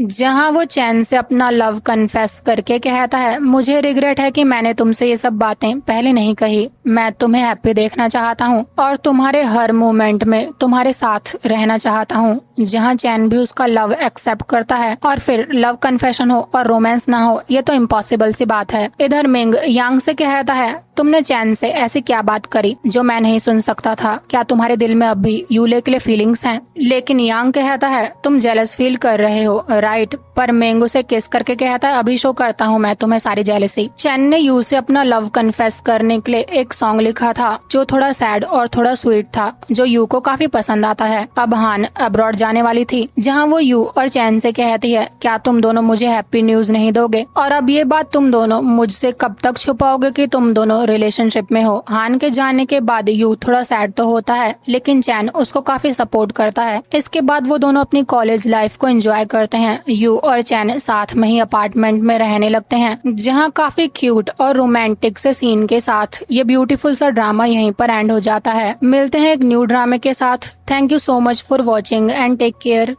जहाँ वो चैन से अपना लव कन्फेस करके कहता है मुझे रिग्रेट है कि मैंने तुमसे ये सब बातें पहले नहीं कही। मैं तुम्हें हैप्पी देखना चाहता हूँ और तुम्हारे हर मोमेंट में तुम्हारे साथ रहना चाहता हूँ। जहाँ चैन भी उसका लव एक्सेप्ट करता है और फिर लव कन्फेशन हो और रोमांस ना हो, ये तो इम्पॉसिबल सी बात है। इधर मिंग यांग से कहता है तुमने चैन से ऐसी क्या बात करी जो मैं नहीं सुन सकता था? क्या तुम्हारे दिल में अब भी यूले के लिए फीलिंग्स हैं? लेकिन यांग कहता है तुम जेलस फील कर रहे हो राइट? पर मिंग उसे किस करके कहता है अभी शो करता हूँ मैं तुम्हें सारी जेलसी। चैन ने यू से अपना लव कन्फेस करने के लिए एक सॉन्ग लिखा था जो थोड़ा सैड और थोड़ा स्वीट था, जो यू को काफी पसंद आता है। अब हान अब्रॉड जाने वाली थी, जहाँ वो यू और चैन से कहती है क्या तुम दोनों मुझे हैप्पी न्यूज नहीं दोगे? और अब ये बात तुम दोनों मुझसे कब तक छुपाओगे कि तुम दोनों रिलेशनशिप में हो? हान के जाने के बाद यू थोड़ा सैड तो होता है, लेकिन चैन उसको काफी सपोर्ट करता है। इसके बाद वो दोनों अपनी कॉलेज लाइफ को एंजॉय करते हैं। यू और चैन साथ में ही अपार्टमेंट में रहने लगते हैं, जहाँ काफी क्यूट और रोमांटिक से सीन के साथ ये ब्यूटीफुल सा ड्रामा यहीं पर एंड हो जाता है। मिलते हैं एक न्यू ड्रामे के साथ। Thank you so much for watching and take care.